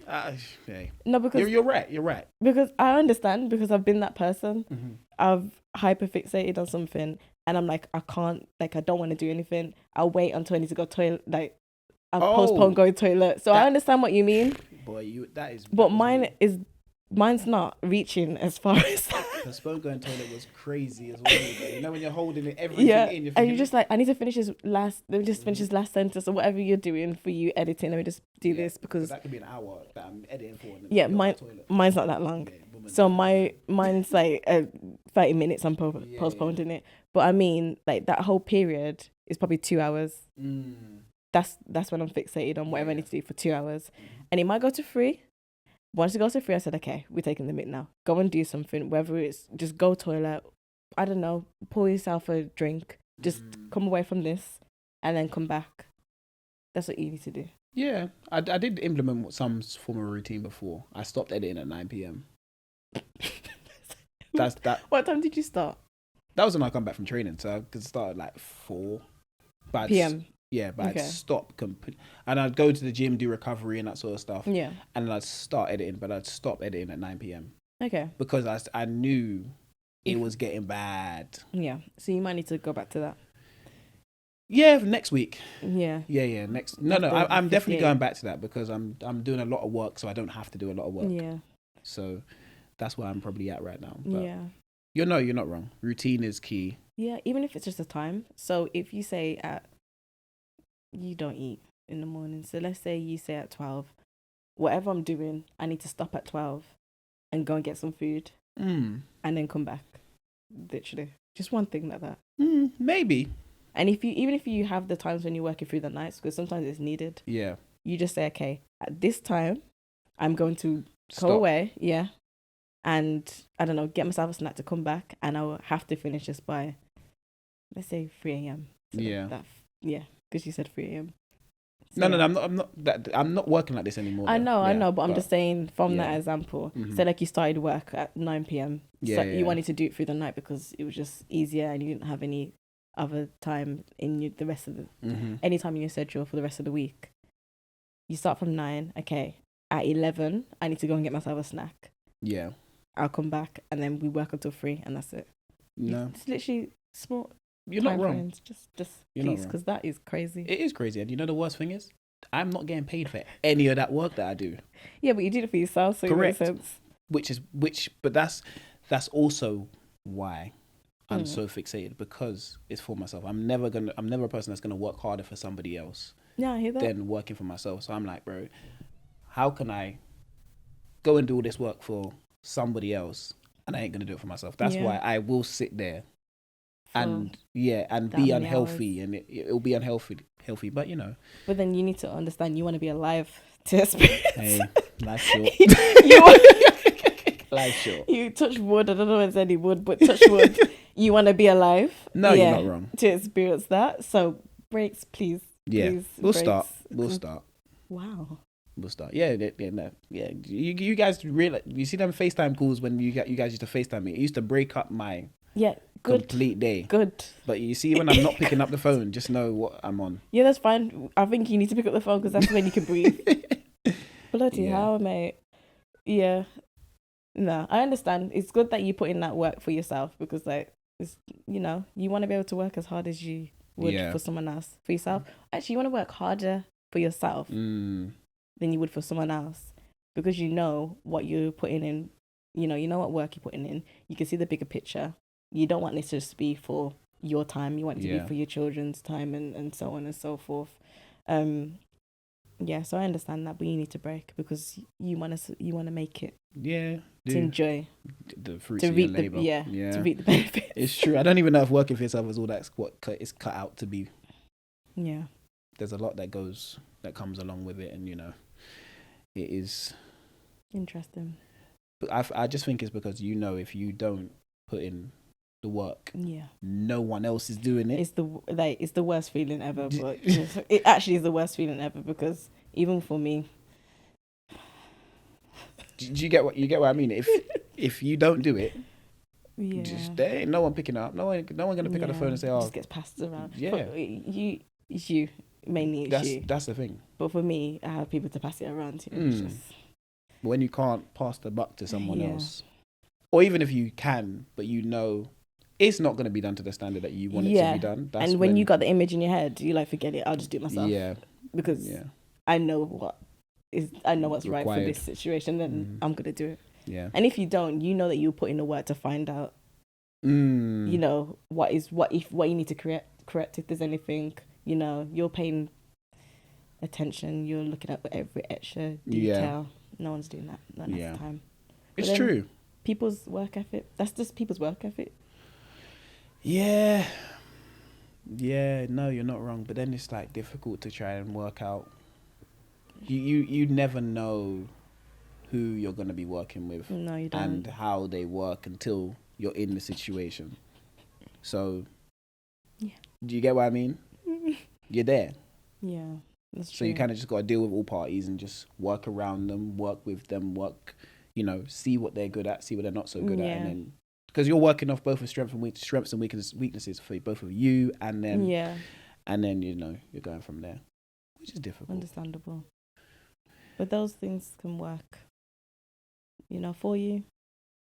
Speaker 1: Okay.
Speaker 2: No, because
Speaker 1: you're right. You're right.
Speaker 2: Because I understand, because I've been that person.
Speaker 1: Mm-hmm.
Speaker 2: I've hyperfixated on something, and I'm like, I can't, like, I don't want to do anything. I'll wait until I need to go toilet. Like, I'll postpone going toilet. So I understand what you mean.
Speaker 1: Boy,
Speaker 2: Mine's not reaching as far as that.
Speaker 1: Postpone going toilet was crazy as well. When you're holding it everything in, you're
Speaker 2: and you're just like, I need to finish this last. Let me just finish this last sentence or whatever you're doing for you editing. Let me just do this because
Speaker 1: that could be an hour that I'm editing for.
Speaker 2: Mine's not that long. So mine's like 30 minutes. I'm postponing it. But I mean, like, that whole period is probably 2 hours. That's when I'm fixated on whatever I need to do for 2 hours, and it might go to 3. Once it goes to 3, I said, okay, we're taking the mitt now. Go and do something, whether it's just go toilet, I don't know, pour yourself a drink, just come away from this, and then come back. That's what you need to do.
Speaker 1: Yeah, I did implement some form of routine before. I stopped editing at 9 p.m. That's that.
Speaker 2: What time did you start?
Speaker 1: That was when I come back from training, so I could start at like 4
Speaker 2: p.m.
Speaker 1: Yeah, but I'd stop and I'd go to the gym, do recovery and that sort of stuff.
Speaker 2: Yeah.
Speaker 1: And then I'd start editing, but I'd stop editing at 9 p.m.
Speaker 2: Okay.
Speaker 1: Because I knew it was getting bad.
Speaker 2: Yeah. So you might need to go back to that.
Speaker 1: Yeah, next week.
Speaker 2: Yeah.
Speaker 1: Yeah. I'm definitely going back to that because I'm doing a lot of work, so I don't have to do a lot of work.
Speaker 2: Yeah.
Speaker 1: So that's where I'm probably at right now. But
Speaker 2: yeah.
Speaker 1: You're not wrong. Routine is key.
Speaker 2: Yeah, even if it's just a time. So if you say you don't eat in the morning. So let's say you say at 12, whatever I'm doing, I need to stop at 12 and go and get some food and then come back. Literally. Just one thing like that.
Speaker 1: Maybe.
Speaker 2: And even if you have the times when you're working through the nights, because sometimes it's needed.
Speaker 1: Yeah.
Speaker 2: You just say, okay, at this time, I'm going to go away. Yeah. And I don't know, get myself a snack to come back, and I'll have to finish this by, let's say, 3 a.m. So because you said 3 a.m. So
Speaker 1: I'm not working like this anymore.
Speaker 2: I know, but I'm just saying from that example. So like you started work at 9 p.m. So you wanted to do it through the night because it was just easier and you didn't have any other time in the rest of the any time in your schedule for the rest of the week. You start from 9. Okay, at 11, I need to go and get myself a snack.
Speaker 1: Yeah.
Speaker 2: I'll come back and then we work until 3 and that's it.
Speaker 1: No.
Speaker 2: It's literally small.
Speaker 1: You're not wrong.
Speaker 2: Friends. Just please, because that is crazy.
Speaker 1: It is crazy. And you know the worst thing is? I'm not getting paid for any of that work that I do.
Speaker 2: Yeah, but you did it for yourself, so
Speaker 1: correct.
Speaker 2: It makes sense.
Speaker 1: But that's also why I'm so fixated, because it's for myself. I'm never a person that's gonna work harder for somebody else.
Speaker 2: Yeah, I hear that.
Speaker 1: Than working for myself. So I'm like, bro, how can I go and do all this work for somebody else and I ain't gonna do it for myself? That's why I will sit there and be unhealthy, and it'll be unhealthy. But
Speaker 2: But then you need to understand, you want to be alive to experience.
Speaker 1: Hey, life's short. Life's short.
Speaker 2: You touch wood. I don't know if there's any wood, but touch wood. You want to be alive.
Speaker 1: No, you're not wrong.
Speaker 2: To experience that. So breaks, please.
Speaker 1: Yeah,
Speaker 2: please,
Speaker 1: we'll
Speaker 2: breaks.
Speaker 1: start. We'll start.
Speaker 2: Wow.
Speaker 1: We'll start. Yeah. You guys really, you see them FaceTime calls when you guys used to FaceTime me. It used to break up my complete day. Good. But you see, when I'm not picking up the phone, just know what I'm on.
Speaker 2: Yeah, that's fine. I think you need to pick up the phone because that's when you can breathe. Bloody hell, mate. Yeah. No, I understand. It's good that you put in that work for yourself because, like, it's, you want to be able to work as hard as you would for someone else. For yourself. Actually, you want to work harder for yourself than you would for someone else, because you know what you're putting in. You know what work you're putting in. You can see the bigger picture. You don't want this to just be for your time. You want it to be for your children's time and so on and so forth. Yeah, so I understand that, but you need to break because you want to make it
Speaker 1: Yeah,
Speaker 2: to enjoy,
Speaker 1: the fruits
Speaker 2: to
Speaker 1: of your
Speaker 2: reap
Speaker 1: labor.
Speaker 2: to reap the benefits.
Speaker 1: It's true. I don't even know if working for yourself is all that's what it's cut out to be.
Speaker 2: Yeah,
Speaker 1: there's a lot that comes along with it, and it is
Speaker 2: interesting.
Speaker 1: But I just think it's because if you don't put in the work, no one else is doing it.
Speaker 2: It's the worst feeling ever, but it actually is the worst feeling ever because even for me.
Speaker 1: Do you get what I mean? If you don't do it, there ain't no one picking up. No one gonna pick up the phone and say, "Oh," it
Speaker 2: just gets passed around.
Speaker 1: Yeah,
Speaker 2: but you mainly.
Speaker 1: That's the thing.
Speaker 2: But for me, I have people to pass it around to.
Speaker 1: But when you can't pass the buck to someone else, or even if you can, but it's not going to be done to the standard that you want it to be done.
Speaker 2: And when you got the image in your head, you forget it. I'll just do it myself.
Speaker 1: Yeah,
Speaker 2: because I know what's right for this situation, then I'm gonna do it.
Speaker 1: Yeah.
Speaker 2: And if you don't, that you put in the work to find out. What you need to correct if there's anything. You're paying attention. You're looking at every extra detail. No one's doing that. Not enough time.
Speaker 1: It's true.
Speaker 2: People's work ethic. That's just people's work ethic.
Speaker 1: Yeah. Yeah. No, you're not wrong. But then it's difficult to try and work out. You never know who you're going to be working with.
Speaker 2: No, you don't.
Speaker 1: And how they work until you're in the situation. So, do you get what I mean? You're there.
Speaker 2: Yeah, that's true.
Speaker 1: So you kind of just got to deal with all parties and just work around them, work with them, see what they're good at, see what they're not so good at, and then because you're working off both of strengths and weaknesses for both of you, and then you're going from there, which is difficult.
Speaker 2: Understandable. But those things can work, for you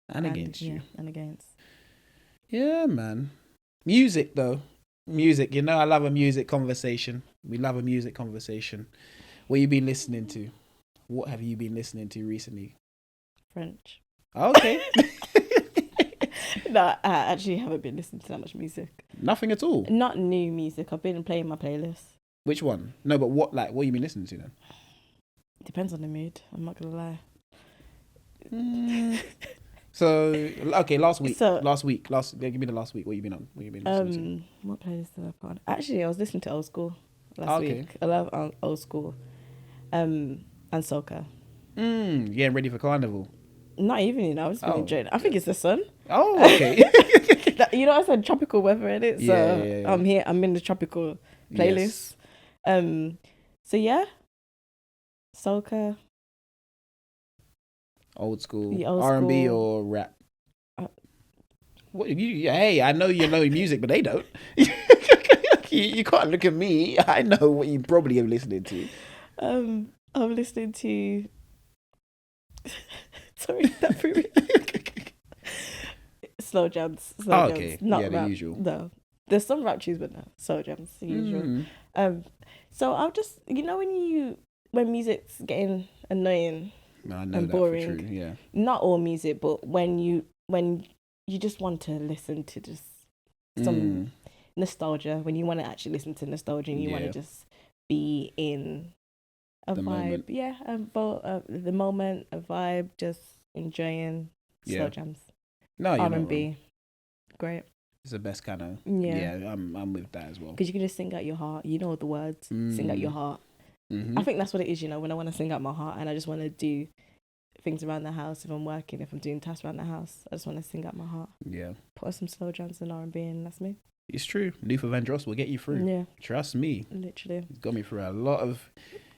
Speaker 1: and against you.
Speaker 2: And against.
Speaker 1: Yeah, man. Music, though. Music. I love a music conversation. We love a music conversation. What you been listening to? What have you been listening to recently?
Speaker 2: French.
Speaker 1: Okay.
Speaker 2: No, I actually haven't been listening to that much music.
Speaker 1: Nothing at all?
Speaker 2: Not new music. I've been playing my playlist.
Speaker 1: Which one? No, but what you been listening to then?
Speaker 2: Depends on the mood. I'm not going to lie.
Speaker 1: So, okay, last week. Give me the last week. What you been on? What you been listening
Speaker 2: to? What playlist did I put on? Actually, I was listening to old school last week. I love old school. And soca.
Speaker 1: Getting ready for carnival.
Speaker 2: Not even, I've just been enjoying it. I think it's the sun.
Speaker 1: Oh, okay.
Speaker 2: I said tropical weather in it, so I'm here. I'm in the tropical playlist. Yes. So yeah, soca.
Speaker 1: Old school. R&B or rap? What hey, I know you know music, but they don't. You can't look at me. I know what you probably are listening to.
Speaker 2: I'm listening to. Sorry, that threw me. Slow jams.
Speaker 1: Okay.
Speaker 2: Not
Speaker 1: rap.
Speaker 2: The
Speaker 1: usual.
Speaker 2: No, there's some rap tunes, but no, slow jams. The usual. So I'll just when music's getting annoying.
Speaker 1: I know
Speaker 2: and
Speaker 1: that
Speaker 2: boring.
Speaker 1: For true, yeah.
Speaker 2: Not all music, but when you just want to listen to just some nostalgia, when you want to actually listen to nostalgia and you want to just be in a vibe,
Speaker 1: moment.
Speaker 2: The moment, a vibe, just enjoying slow jams.
Speaker 1: No, you're
Speaker 2: R&B,
Speaker 1: not
Speaker 2: great.
Speaker 1: It's the best kind of.
Speaker 2: Yeah,
Speaker 1: I'm with that as well.
Speaker 2: Because you can just sing out your heart. You know the words. Sing out your heart. I think that's what it is, when I want to sing out my heart and I just want to do things around the house. If I'm working, if I'm doing tasks around the house, I just want to sing out my heart.
Speaker 1: Yeah.
Speaker 2: Put on some slow jams and R&B and that's me.
Speaker 1: It's true. Luther Vandross will get you through.
Speaker 2: Yeah.
Speaker 1: Trust me.
Speaker 2: Literally.
Speaker 1: He's got me through a lot of,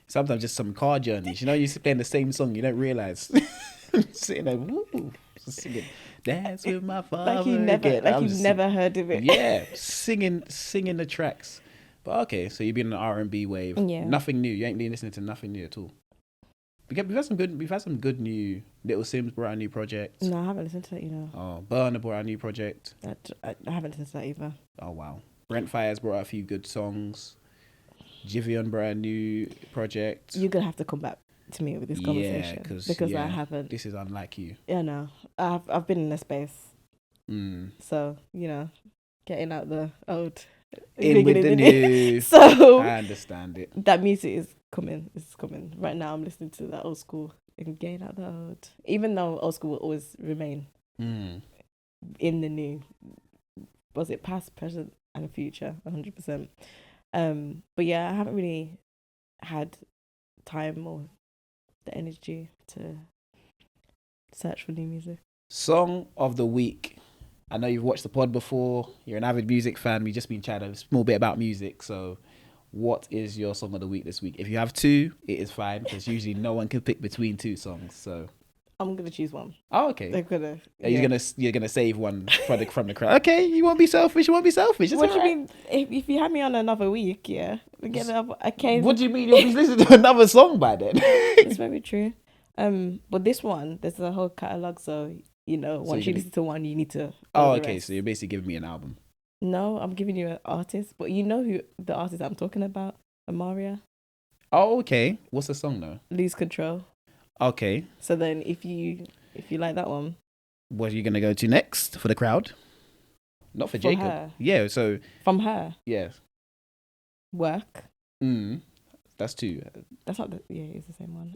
Speaker 1: sometimes just some car journeys. You're playing the same song, you don't realise. Sitting there, woo, singing, dance with my father.
Speaker 2: Like you've never heard of it.
Speaker 1: Yeah, singing the tracks. But okay, so you've been in the R&B wave.
Speaker 2: Yeah.
Speaker 1: Nothing new. You ain't been listening to nothing new at all. We've had some good new. Little Sims brought out a new project.
Speaker 2: No, I haven't listened to that.
Speaker 1: Oh, Burner brought out a new project.
Speaker 2: I haven't listened to that either.
Speaker 1: Oh wow. Brent Fires brought out a few good songs. Jivion brought out a new project.
Speaker 2: You're gonna have to come back to me with this conversation because I haven't.
Speaker 1: This is unlike you.
Speaker 2: Yeah, no. I've been in a space.
Speaker 1: Mm.
Speaker 2: So getting out the old
Speaker 1: in with the new.
Speaker 2: So
Speaker 1: I understand it.
Speaker 2: that music is coming. It's coming. Right now I'm listening to that old school and getting out the old. Even though old school will always remain in the new. Was it past, present and future? 100%. But yeah, I haven't really had time or the energy to search for new music.
Speaker 1: Song of the week. I know you've watched the pod before. You're an avid music fan. We've just been chatting a small bit about music. So what is your song of the week this week? If you have two, it is fine because usually no one can pick between two songs. So
Speaker 2: I'm gonna choose one.
Speaker 1: Oh, okay.
Speaker 2: They're gonna.
Speaker 1: You're gonna save one from the crowd. Okay, you won't be selfish. You won't be selfish.
Speaker 2: What do you mean? If you had me on another week, yeah, we get another occasion.
Speaker 1: What do you mean you'll be listening to another song by then?
Speaker 2: It's very true. But this one, there's a whole catalog, so once you listen to one, you need to.
Speaker 1: Oh, okay. So you're basically giving me an album.
Speaker 2: No, I'm giving you an artist, but you know who the artist I'm talking about, Amaria.
Speaker 1: Oh, okay. What's the song though?
Speaker 2: Lose Control.
Speaker 1: Okay.
Speaker 2: So then, if you like that one,
Speaker 1: what are you gonna go to next for the crowd? Not for Jacob.
Speaker 2: Her.
Speaker 1: Yeah. So
Speaker 2: from her.
Speaker 1: Yes.
Speaker 2: Work.
Speaker 1: That's two.
Speaker 2: That's not the. Yeah, it's the same one.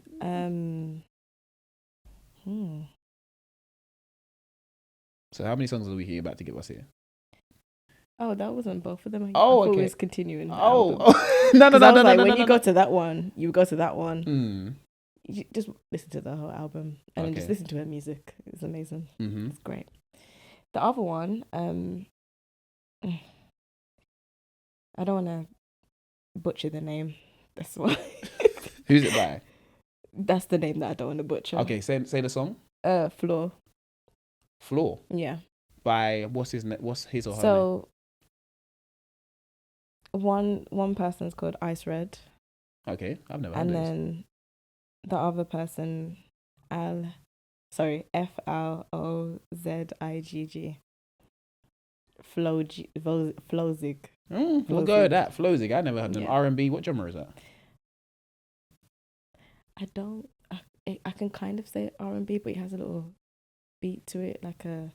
Speaker 1: So how many songs are we about to give us here?
Speaker 2: Oh, that wasn't both of them.
Speaker 1: Oh,
Speaker 2: I
Speaker 1: okay.
Speaker 2: It was continuing.
Speaker 1: No. When
Speaker 2: you go to that one, you go to that one. You just listen to the whole album and then just listen to her music. It's amazing. It's great. The other one, I don't want to butcher the name. That's why.
Speaker 1: Who's it by?
Speaker 2: That's the name that I don't want to butcher.
Speaker 1: Okay, say the song.
Speaker 2: Floor.
Speaker 1: Floor.
Speaker 2: Yeah.
Speaker 1: By what's his or her name?
Speaker 2: So one person's called Ice Red.
Speaker 1: Okay, I've never heard
Speaker 2: of
Speaker 1: this.
Speaker 2: And then the other person, Flozig. Flozig.
Speaker 1: We'll go with that. Flozig. I never heard them. R&B. What genre is that?
Speaker 2: I can kind of say R&B, but it has a little beat to it, like a.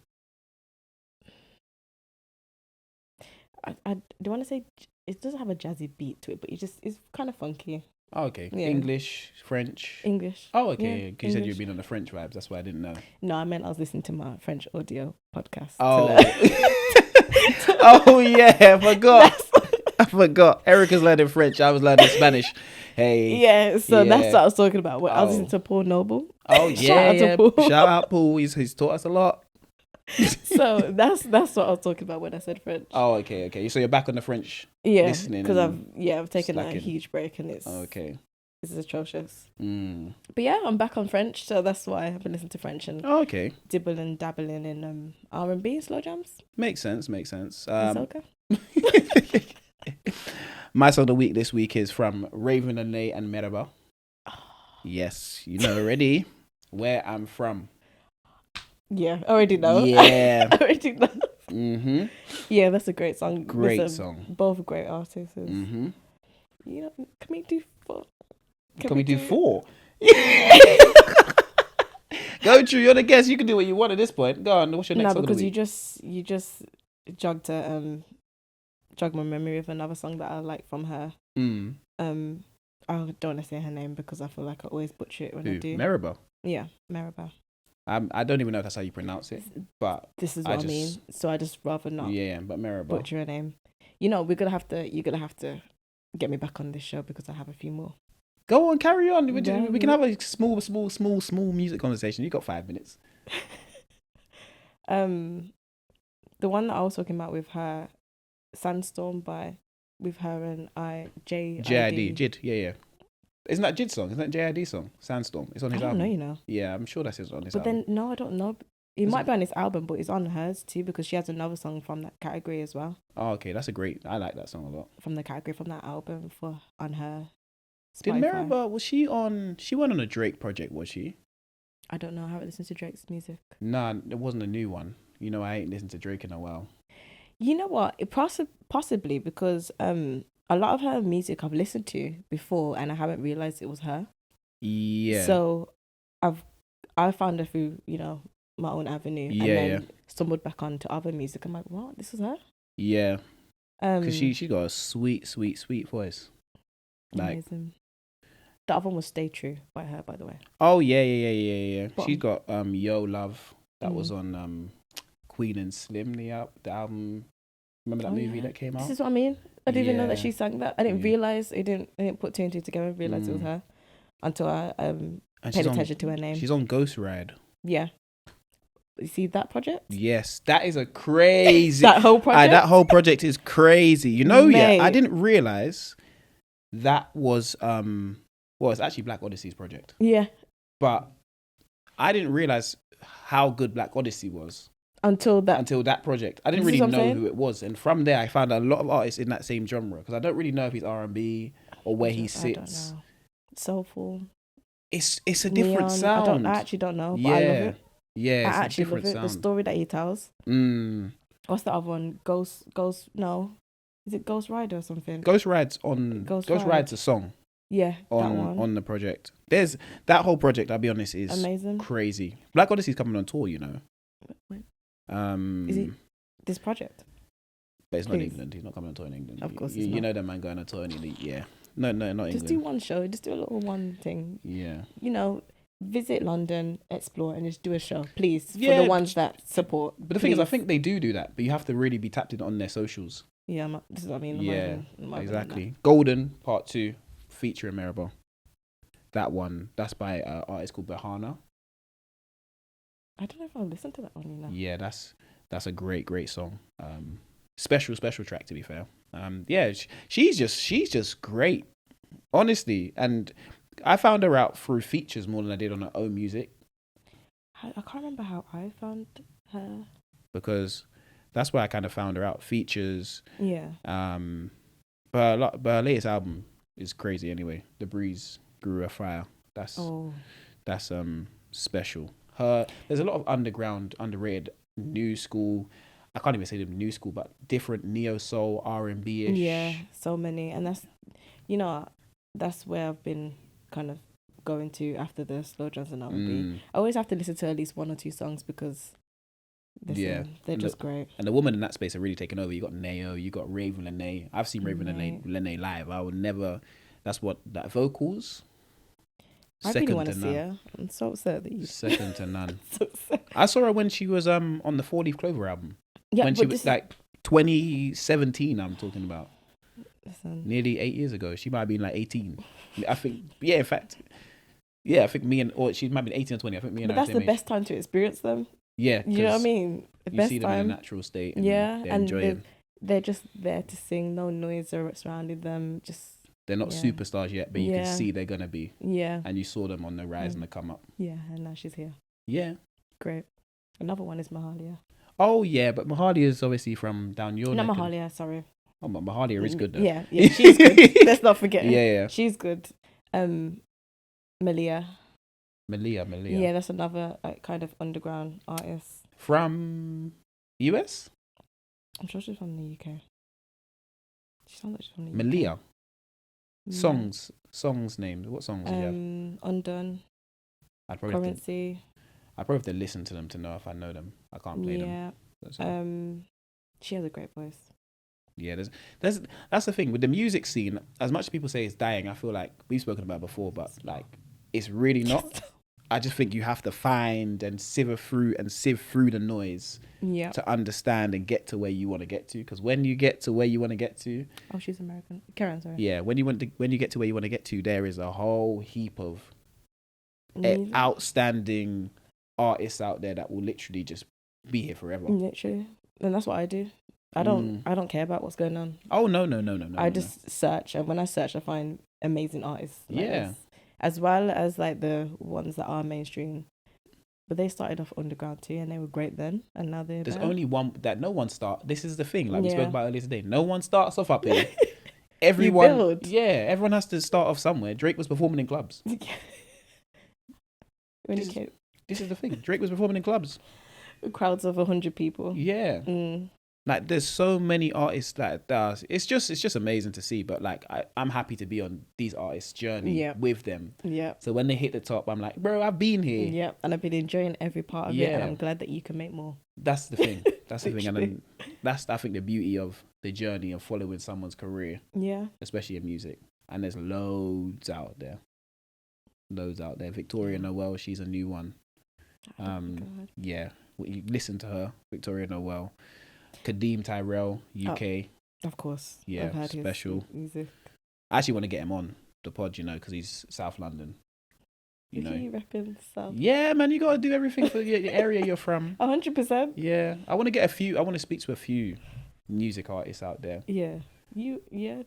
Speaker 2: I do want to say it doesn't have a jazzy beat to it, but it's kind of funky.
Speaker 1: Oh, okay. Yeah. English, French.
Speaker 2: English.
Speaker 1: Oh, okay. Because you said you've been on the French vibes. That's why I didn't know.
Speaker 2: No, I meant I was listening to my French audio podcast.
Speaker 1: Oh. Oh yeah, I forgot. Erica's learning French. I was learning Spanish. Hey.
Speaker 2: Yeah, so that's what I was talking about. I was listening to Paul Noble.
Speaker 1: Oh yeah. Shout out Paul. He's taught us a lot.
Speaker 2: So that's what I was talking about when I said French.
Speaker 1: Oh, okay. So you're back on the French.
Speaker 2: Yeah, because I've taken a huge break and it's It's atrocious. But yeah, I'm back on French, so that's why I've been listening to French and dibble and dabbling in R&B and slow jams.
Speaker 1: Makes sense.
Speaker 2: Soca.
Speaker 1: My song of the week this week is from Raven and Nate and Meraba. Yes, you know already where I'm from.
Speaker 2: Yeah, I already know.
Speaker 1: Yeah.
Speaker 2: I already know. Yeah, that's a great song.
Speaker 1: Great song.
Speaker 2: Both great artists. Can we do 4?
Speaker 1: Can we do 4? Go, True. You're the guest. You can do what you want at this point. Go on. What's your next song of the week?
Speaker 2: you just jogged my memory of another song that I like from her. I don't want to say her name because I feel like I always butcher it when I do.
Speaker 1: Meraba.
Speaker 2: Yeah, Meraba.
Speaker 1: I don't even know if that's how you pronounce it, but
Speaker 2: this is what I mean. So I just rather not.
Speaker 1: Yeah, but Meraba.
Speaker 2: Butcher her name. You're gonna have to get me back on this show because I have a few more.
Speaker 1: Go on, carry on. We can have a small music conversation. You got 5 minutes.
Speaker 2: The one that I was talking about with her, Sandstorm with her and JID.
Speaker 1: Jid, yeah. Isn't that Jid's song? Isn't that JID's song? Sandstorm. It's on his album.
Speaker 2: I don't know,
Speaker 1: Yeah, I'm sure that's on his album.
Speaker 2: But then, no, I don't know. It might be on his album, but it's on hers too because she has another song from that category as well.
Speaker 1: Oh, okay. I like that song a lot.
Speaker 2: From the category from that album on her Spotify.
Speaker 1: Did Meraba, she went on a Drake project, was she?
Speaker 2: I don't know. I haven't listened to Drake's music.
Speaker 1: Nah, it wasn't a new one. I ain't listened to Drake in a while.
Speaker 2: You know what? It possibly because a lot of her music I've listened to before and I haven't realized it was her.
Speaker 1: Yeah.
Speaker 2: So I found her through my own avenue and then stumbled back onto other music. I'm like, what? This is her?
Speaker 1: Yeah. Because she got a sweet, sweet, sweet voice. Like,
Speaker 2: amazing. The other one was Stay True by her, by the way.
Speaker 1: oh yeah.
Speaker 2: What
Speaker 1: She's got Yo Love that was on Queen and Slim, the album. Remember that movie that came out?
Speaker 2: This is what I mean. I didn't even know that she sang that. I didn't realize. I didn't put two and two together and realize it was her until I paid attention to her name.
Speaker 1: She's on Ghost Ride.
Speaker 2: Yeah. You see that project?
Speaker 1: Yes, that is a crazy.
Speaker 2: That whole project.
Speaker 1: That whole project is crazy. You know,
Speaker 2: Mate.
Speaker 1: I didn't realize that was it's actually Black Odyssey's project.
Speaker 2: Yeah.
Speaker 1: But I didn't realize how good Black Odyssey was
Speaker 2: until
Speaker 1: that project. I didn't really know who it was, and from there I found a lot of artists in that same genre because I don't really know if he's R&B or where he sits.
Speaker 2: I don't know. Soulful.
Speaker 1: It's a different sound.
Speaker 2: I actually don't know, but I love it.
Speaker 1: Yeah,
Speaker 2: I actually love it.
Speaker 1: sound.
Speaker 2: The story that he tells. What's the other one? Ghost. No, is it Ghost Rider or something?
Speaker 1: Ghost Ride's a song.
Speaker 2: Yeah, that one
Speaker 1: on the project. There's that whole project. I'll be honest, is
Speaker 2: amazing,
Speaker 1: crazy. Black Odyssey's coming on tour, you know.
Speaker 2: Is it this project?
Speaker 1: But it's not in England. He's not coming on tour in England.
Speaker 2: Of course,
Speaker 1: you know that man going on tour in England. Yeah, no, not England.
Speaker 2: Just do one show. Just do a little one thing.
Speaker 1: Yeah,
Speaker 2: you know. Visit London, explore, and just do a show, please. For the ones that support.
Speaker 1: But the thing is, I think they do that, but you have to really be tapped in on their socials.
Speaker 2: Yeah, this is what I mean.
Speaker 1: Exactly. Golden Part 2, featuring Maribel. That one, that's by an artist called Bahana.
Speaker 2: I don't know if I'll listen to that one, you know.
Speaker 1: Yeah, that's a great song. Special track, to be fair. She's just great, honestly, and I found her out through features more than I did on her own music.
Speaker 2: I can't remember how I found her.
Speaker 1: Because that's where I kind of found her out. Features.
Speaker 2: Yeah.
Speaker 1: But her latest album is crazy anyway. The Breeze Grew a Fire. That's special. There's a lot of underground, underrated, new school. I can't even say them new school, but different neo soul, R&B-ish.
Speaker 2: Yeah, so many. And that's where I've been kind of going to after the slow jams and R&B. I always have to listen to at least one or two songs because they're just great. And
Speaker 1: the women in that space are really taking over. You got Neo, you got Raven Lene. I've seen Raven Lene live. I would never. That's what that vocals.
Speaker 2: I really want to see her. I'm so upset that you.
Speaker 1: Second to none. I saw her when she was on the 4-Leaf Clover album.
Speaker 2: Yeah,
Speaker 1: when she was like 2017. I'm talking about.
Speaker 2: Listen.
Speaker 1: Nearly 8 years ago. She might have been like 18. I think. Yeah, in fact. Yeah, I think she might have been 18 or 20. I think me and
Speaker 2: but
Speaker 1: her.
Speaker 2: That's the best time to experience them.
Speaker 1: Yeah,
Speaker 2: you know what I mean.
Speaker 1: You see them in a natural state. And they're enjoying.
Speaker 2: They're just there to sing. No noise surrounding them.
Speaker 1: They're not superstars yet, but you can see they're gonna be.
Speaker 2: Yeah.
Speaker 1: And you saw them on the rise and the come up.
Speaker 2: Yeah, and now she's here.
Speaker 1: Yeah.
Speaker 2: Great. Another one is Mahalia.
Speaker 1: Oh yeah, but Mahalia is obviously from down your.
Speaker 2: Not Mahalia, sorry.
Speaker 1: Oh, but Mahalia is good though.
Speaker 2: Yeah, she's good. Let's not forget.
Speaker 1: Yeah.
Speaker 2: She's good. Malia. Yeah, that's another kind of underground artist.
Speaker 1: From US?
Speaker 2: I'm sure she's from the UK. She sounds like she's from the UK.
Speaker 1: Malia. Songs names. What songs do you have?
Speaker 2: Undone. Currency.
Speaker 1: I'd probably have to listen to them to know if I know them. I can't play them.
Speaker 2: Yeah. She has a great voice.
Speaker 1: Yeah, that's the thing with the music scene. As much as people say it's dying, I feel like we've spoken about it before, but like it's really not. I just think you have to find and sieve through the noise to understand and get to where you want to get to. Because when you get to where you want to get to,
Speaker 2: oh, she's American. Karen, sorry.
Speaker 1: Yeah, when you get to where you want to get to, there is a whole heap of outstanding artists out there that will literally just be here forever.
Speaker 2: Literally, and that's what I do. I don't care about what's going on.
Speaker 1: Oh no.
Speaker 2: I just search, and when I search, I find amazing artists.
Speaker 1: Yeah.
Speaker 2: As well as like the ones that are mainstream, but they started off underground too, and they were great then, and now there's
Speaker 1: only one that no one start. This is the thing, like we spoke about earlier today. No one starts off up here. Everyone has to start off somewhere. Drake was performing in clubs. This is the thing. Drake was performing in clubs.
Speaker 2: Crowds of 100 people.
Speaker 1: Yeah. Like there's so many artists that does. It's just amazing to see. But like I'm happy to be on these artists' journey with them. Yeah. So when they hit the top, I'm like, bro, I've been here.
Speaker 2: Yeah. And I've been enjoying every part of it. And I'm glad that you can make more.
Speaker 1: That's the thing. That's the thing, and then that's I think the beauty of the journey of following someone's career,
Speaker 2: Yeah.
Speaker 1: especially in music. And there's loads out there. Victoria Noel, she's a new one. Yeah, you listen to her, Victoria Noel. Kadeem Tyrell, UK.
Speaker 2: Of course.
Speaker 1: Yeah,
Speaker 2: I've heard
Speaker 1: special.
Speaker 2: his music.
Speaker 1: I actually want to get him on the pod, because he's South London. You know.
Speaker 2: He repping South.
Speaker 1: Yeah, man, you got to do everything for the area you're from.
Speaker 2: 100%.
Speaker 1: Yeah, I want to speak to a few music artists out there.
Speaker 2: Yeah.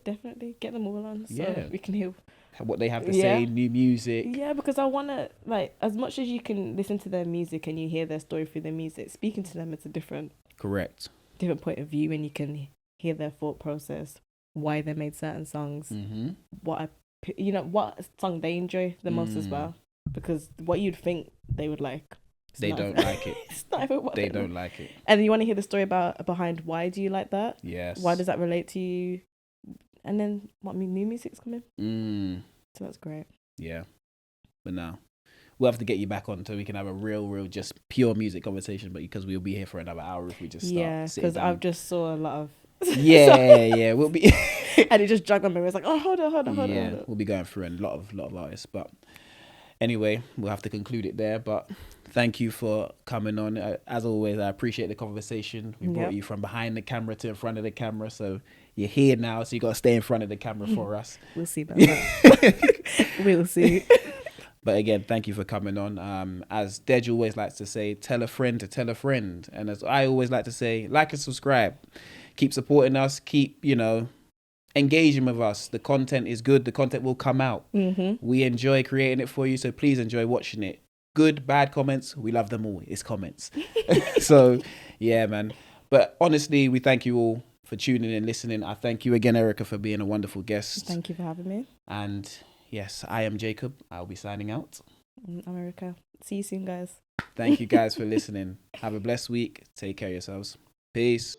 Speaker 2: Definitely get them all on so we can hear
Speaker 1: what they have to say, new music.
Speaker 2: Yeah, because I want to, like, as much as you can listen to their music and you hear their story through their music, speaking to them, it's a different point of view, and you can hear their thought process, why they made certain songs, what song they enjoy the most as well, because what you'd think they would like,
Speaker 1: they don't like it.
Speaker 2: It's not even what
Speaker 1: they don't like it.
Speaker 2: And you want to hear the story behind why do you like that?
Speaker 1: Yes.
Speaker 2: Why does that relate to you? And then new music's coming. So that's great.
Speaker 1: Yeah. But now we'll have to get you back on so we can have a real just pure music conversation, but because we'll be here for another hour if we just start
Speaker 2: because I've just saw a lot of
Speaker 1: we'll be
Speaker 2: and it just dragged on me. It's like, oh, hold on.
Speaker 1: We'll be going through a lot of artists, but anyway, we'll have to conclude it there. But thank you for coming on. As always, I appreciate the conversation. We brought you from behind the camera to in front of the camera, so you're here now, so you got to stay in front of the camera for us.
Speaker 2: We'll see about that. We'll see.
Speaker 1: But again, thank you for coming on. As Dej always likes to say, tell a friend to tell a friend. And as I always like to say, like and subscribe. Keep supporting us. Keep, engaging with us. The content is good. The content will come out. We enjoy creating it for you, so please enjoy watching it. Good, bad comments, we love them all. It's comments. So, yeah, man. But honestly, we thank you all for tuning in and listening. I thank you again, Erica, for being a wonderful guest.
Speaker 2: Thank you for having me.
Speaker 1: And yes, I am Jacob. I'll be signing out.
Speaker 2: I'm Erica. See you soon, guys.
Speaker 1: Thank you guys for listening. Have a blessed week. Take care of yourselves. Peace.